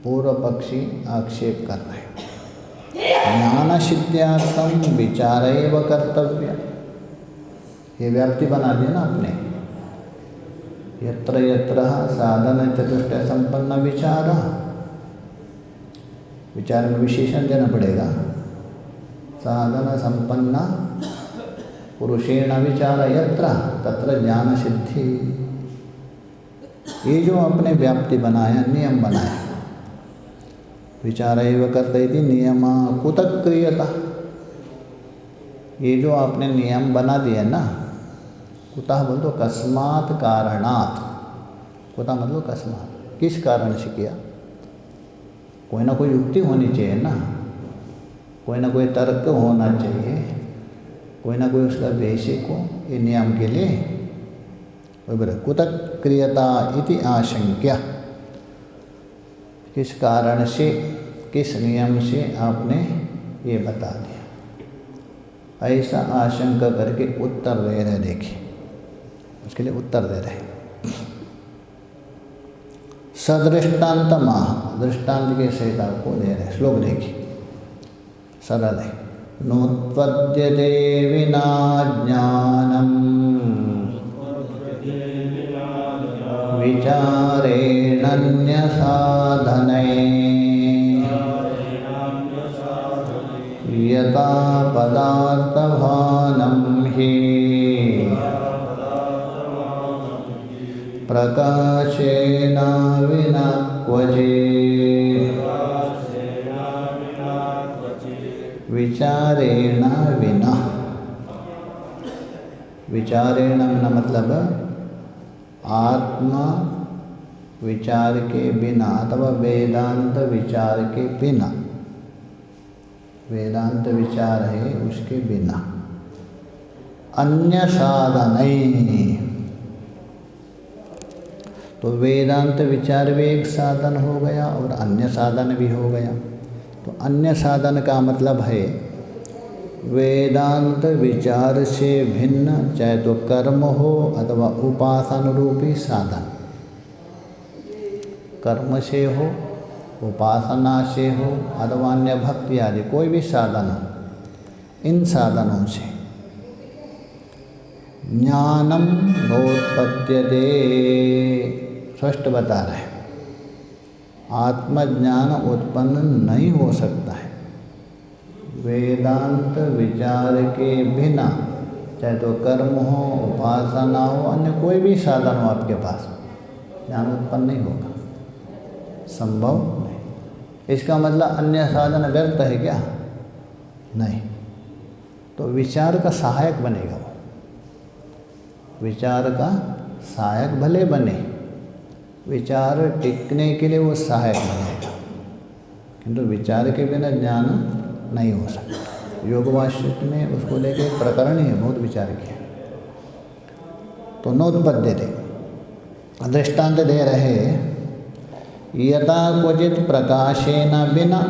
[SPEAKER 1] पूर्व पक्षी आक्षेप कर रहे हैं। ज्ञान सिद्ध्यार्थम विचार एव कर्तव्य, ये व्याप्ति बना दिया ना आपने। यत्र यत्र साधन चतुष्टय संपन्न विचार, विचार में विशेषण देना पड़ेगा। साधन संपन्न पुरुषेण विचार यत्र तत्र ज्ञान सिद्धि। ये जो आपने व्याप्ति बनाया, नियम बनाया, विचार एव करते थी नियम कुतः क्रियता, ये जो आपने नियम बना दिया ना, कुतः बोल तो कस्मात् कारणात्, कुतः मतलब कस्मात्, किस कारण से किया, कोई ना कोई युक्ति होनी चाहिए ना, कोई ना कोई तर्क होना चाहिए, कोई ना कोई उसका बेसिक हो ये नियम के लिए। कुतः क्रियता इति आशंक्य, किस कारण से, किस नियम से आपने ये बता दिया, ऐसा आशंका करके उत्तर दे रहे। देखिए उसके लिए उत्तर दे रहे। सदृष्टांत माह, दृष्टांत के सहित आपको दे रहे। श्लोक देखिए, सरल है। नोत्पद्यते विना ज्ञानम् विचारेणन्यसाधनैः यथा पदार्थभानं हि प्रकाशेन विना क्वचित् विचारेण विना। विचारेण विना मतलब आत्मा विचार के बिना अथवा वेदांत विचार के बिना, वेदांत विचार है उसके बिना। अन्य साधन, तो वेदांत विचार भी एक साधन हो गया और अन्य साधन भी हो गया। तो अन्य साधन का मतलब है वेदांत विचार से भिन्न, चाहे तो कर्म हो अथवा उपासन रूपी साधन, कर्म से हो, उपासना से हो अथवा अन्य भक्ति आदि कोई भी साधन हो, इन साधनों से ज्ञानम नोत्पद्यते, स्पष्ट बता रहे हैं, आत्मज्ञान उत्पन्न नहीं हो सकता है वेदांत विचार के बिना, चाहे तो कर्म हो, उपासना हो, अन्य कोई भी साधन हो आपके पास, ज्ञान उत्पन्न नहीं होगा, संभव नहीं। इसका मतलब अन्य साधन व्यर्थ है क्या? नहीं। तो विचार का सहायक बनेगा वो, विचार का सहायक भले बने, विचार टिकने के लिए वो सहायक बनेगा, किंतु विचार के बिना ज्ञान नहीं हो सकता। योग वासिष्ठ में उसको लेके प्रकरण ही बहुत विचार किया। तो नोत्पद्यते, दृष्टांत दे रहे, यथा क्वचित प्रकाशेन बिना,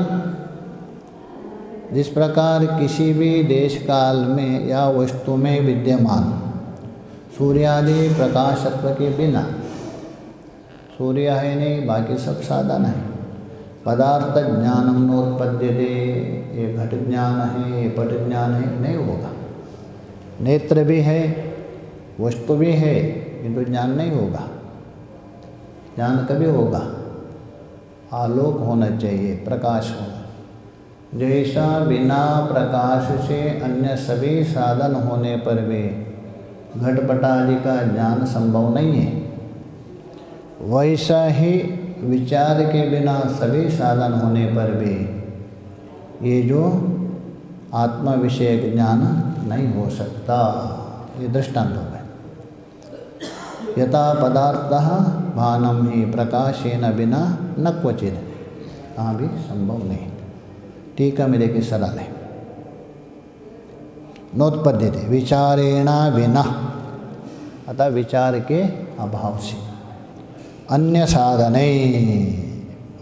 [SPEAKER 1] जिस प्रकार किसी भी देश काल में या वस्तु में विद्यमान सूर्यादि प्रकाशत्व के बिना, सूर्य है नहीं बाकी सब साधन है, पदार्थ ज्ञानम नोत्पद्यते, ये घट ज्ञान है, ये पट ज्ञान है, नहीं होगा। नेत्र भी है, वस्तु भी है, किंतु ज्ञान नहीं होगा। ज्ञान कभी होगा? आलोक होना चाहिए, प्रकाश होना। जैसा बिना प्रकाश से अन्य सभी साधन होने पर भी घटपट आदि का ज्ञान संभव नहीं है, वैसा ही विचार के बिना सभी साधन होने पर भी ये जो आत्मा विषयक ज्ञान नहीं हो सकता। ये दृष्टांत हो गए। यथा पदार्थः भानम ही प्रकाशेन बिना न क्वचित, कहाँ भी संभव नहीं। टीका में देखिए सरल है। नोत्पद्यते विचारेण विना, अतः विचार के अभाव से। अन्य साधने,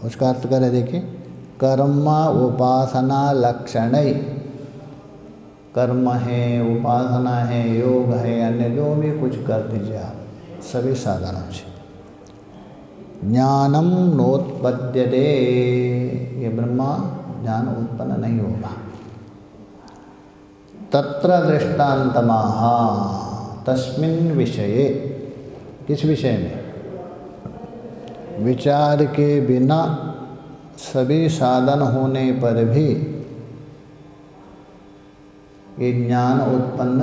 [SPEAKER 1] उसका अर्थ करे देखिए, कर्म उपासना लक्षण, कर्म है, उपासना है, योग है, अन्य जो भी कुछ कर दीजिए आप, सभी साधनों से ज्ञानम नोत्पद्यते, ये ब्रह्मा ज्ञान उत्पन्न नहीं होगा। तत्र दृष्टान्तमाह, तस्मिन् विषये, किस विषय में? विचार के बिना सभी साधन होने पर भी ये ज्ञान उत्पन्न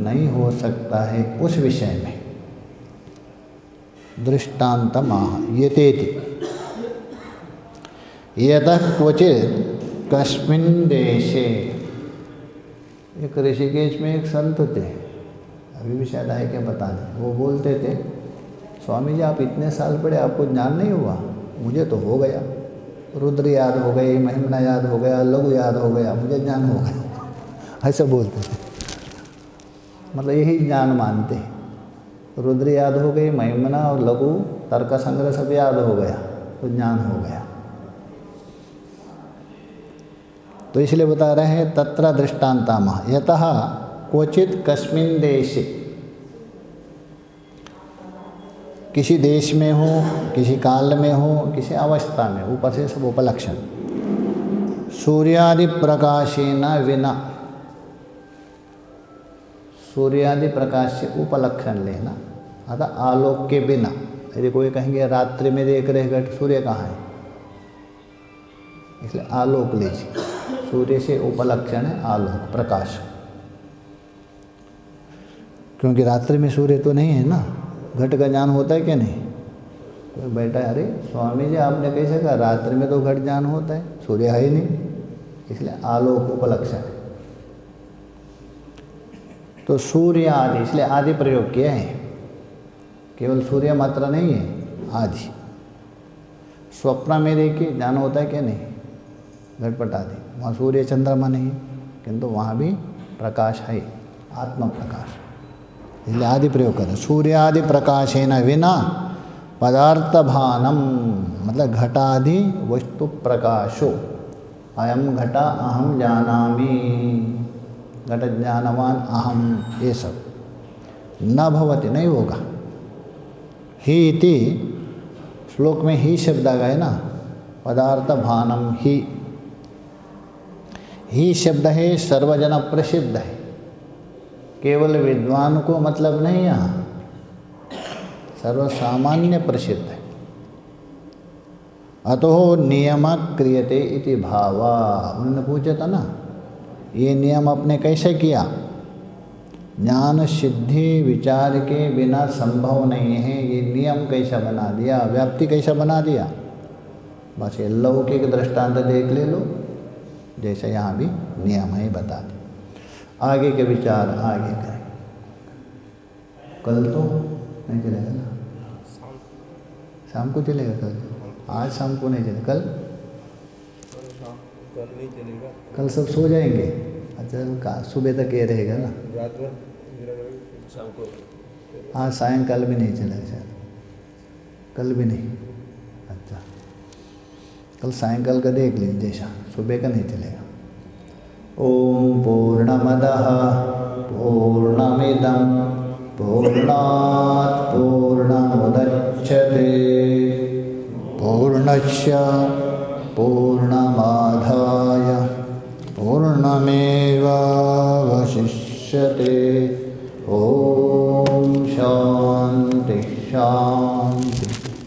[SPEAKER 1] नहीं हो सकता है, उस विषय में। दृष्टान्तमाह यतेति यतः क्वचित् कस्मिन् देशे। एक ऋषिकेश में एक संत थे, अभी भी शायद है क्या पता नहीं, वो बोलते थे स्वामी जी आप इतने साल पढ़े आपको ज्ञान नहीं हुआ? मुझे तो हो गया, रुद्र याद हो गई, महिमना याद हो गया, लघु याद हो गया, मुझे ज्ञान हो गया। ऐसा बोलते थे, मतलब यही ज्ञान मानते हैं। रुद्र याद हो गई, महिमना और लघु तर्क संग्रह सब याद हो गया तो ज्ञान हो गया। तो इसलिए बता रहे हैं तत्र दृष्टान्तामः यतः क्वचित कस्मिन् देशे, किसी देश में हो, किसी काल में हो, किसी अवस्था में, ऊपर से सब उपलक्षण। सूर्यादि प्रकाशेन विना, सूर्यादि प्रकाश से उपलक्षण लेना, अतः आलोक के बिना। यदि कोई कहेंगे रात्रि में देख रहे घट, सूर्य कहाँ है? इसलिए आलोक लीजिए, सूर्य से उपलक्षण है आलोक, प्रकाश। क्योंकि रात्रि में सूर्य तो नहीं है ना, घट का ज्ञान होता है क्या नहीं? कोई बैठा है, अरे स्वामी जी आपने कैसे कहा रात्रि में तो घट ज्ञान होता है, सूर्य है ही नहीं, इसलिए आलोक उपलक्षण है। तो सूर्य आदि, इसलिए आदि प्रयोग किया है, केवल सूर्य मात्र नहीं है, आदि। स्वप्न में देखिए ज्ञान होता है क्या नहीं? घटपट आदि, वहाँ सूर्य चंद्रमा नहीं, किंतु वहाँ भी प्रकाश है, आत्म प्रकाश, इसलिए आदि प्रयोग करें। सूर्य आदि प्रकाशेन विना पदार्थ भानम, मतलब घटादि वस्तु प्रकाशो, अयम घटा अहम जानामि, घट ज्ञानवान अहम, ये सब न भवति, नहीं होगा। ही इति श्लोक में ही शब्द आ गए ना, पदार्थ भानम ही शब्द है, सर्वजन प्रसिद्ध है, केवल विद्वान को मतलब नहीं, यहाँ सर्वसामान्य प्रसिद्ध है। अतो नियम क्रियते इति भावा, उन्होंने पूछा था ना ये नियम आपने कैसे किया? ज्ञान सिद्धि विचार के बिना संभव नहीं है, ये नियम कैसा बना दिया, व्याप्ति कैसा बना दिया? बस ये लौकिक दृष्टांत देख ले लो, जैसे यहाँ भी नियम है बता दे। आगे के विचार आगे करें, कल तो नहीं चलेगा ना, शाम को चलेगा कल, आज शाम को नहीं चलेगा, कल
[SPEAKER 2] नहीं चलेगा,
[SPEAKER 1] कल सब सो जाएंगे। अच्छा सुबह तक ये रहेगा ना,
[SPEAKER 2] रात भर शाम को,
[SPEAKER 1] आज सायंकाल भी नहीं चलेगा शायद, कल भी नहीं। अच्छा कल सायंकाल का देख लीजिए, जैसा सुबह का नहीं चलेगा। ओम पूर्णमदः पूर्णमिदं पूर्णात् पूर्णमुदच्यते पूर्णस्य पूर्णमादाय पूर्णमेवावशिष्यते। ओम शांति शांति।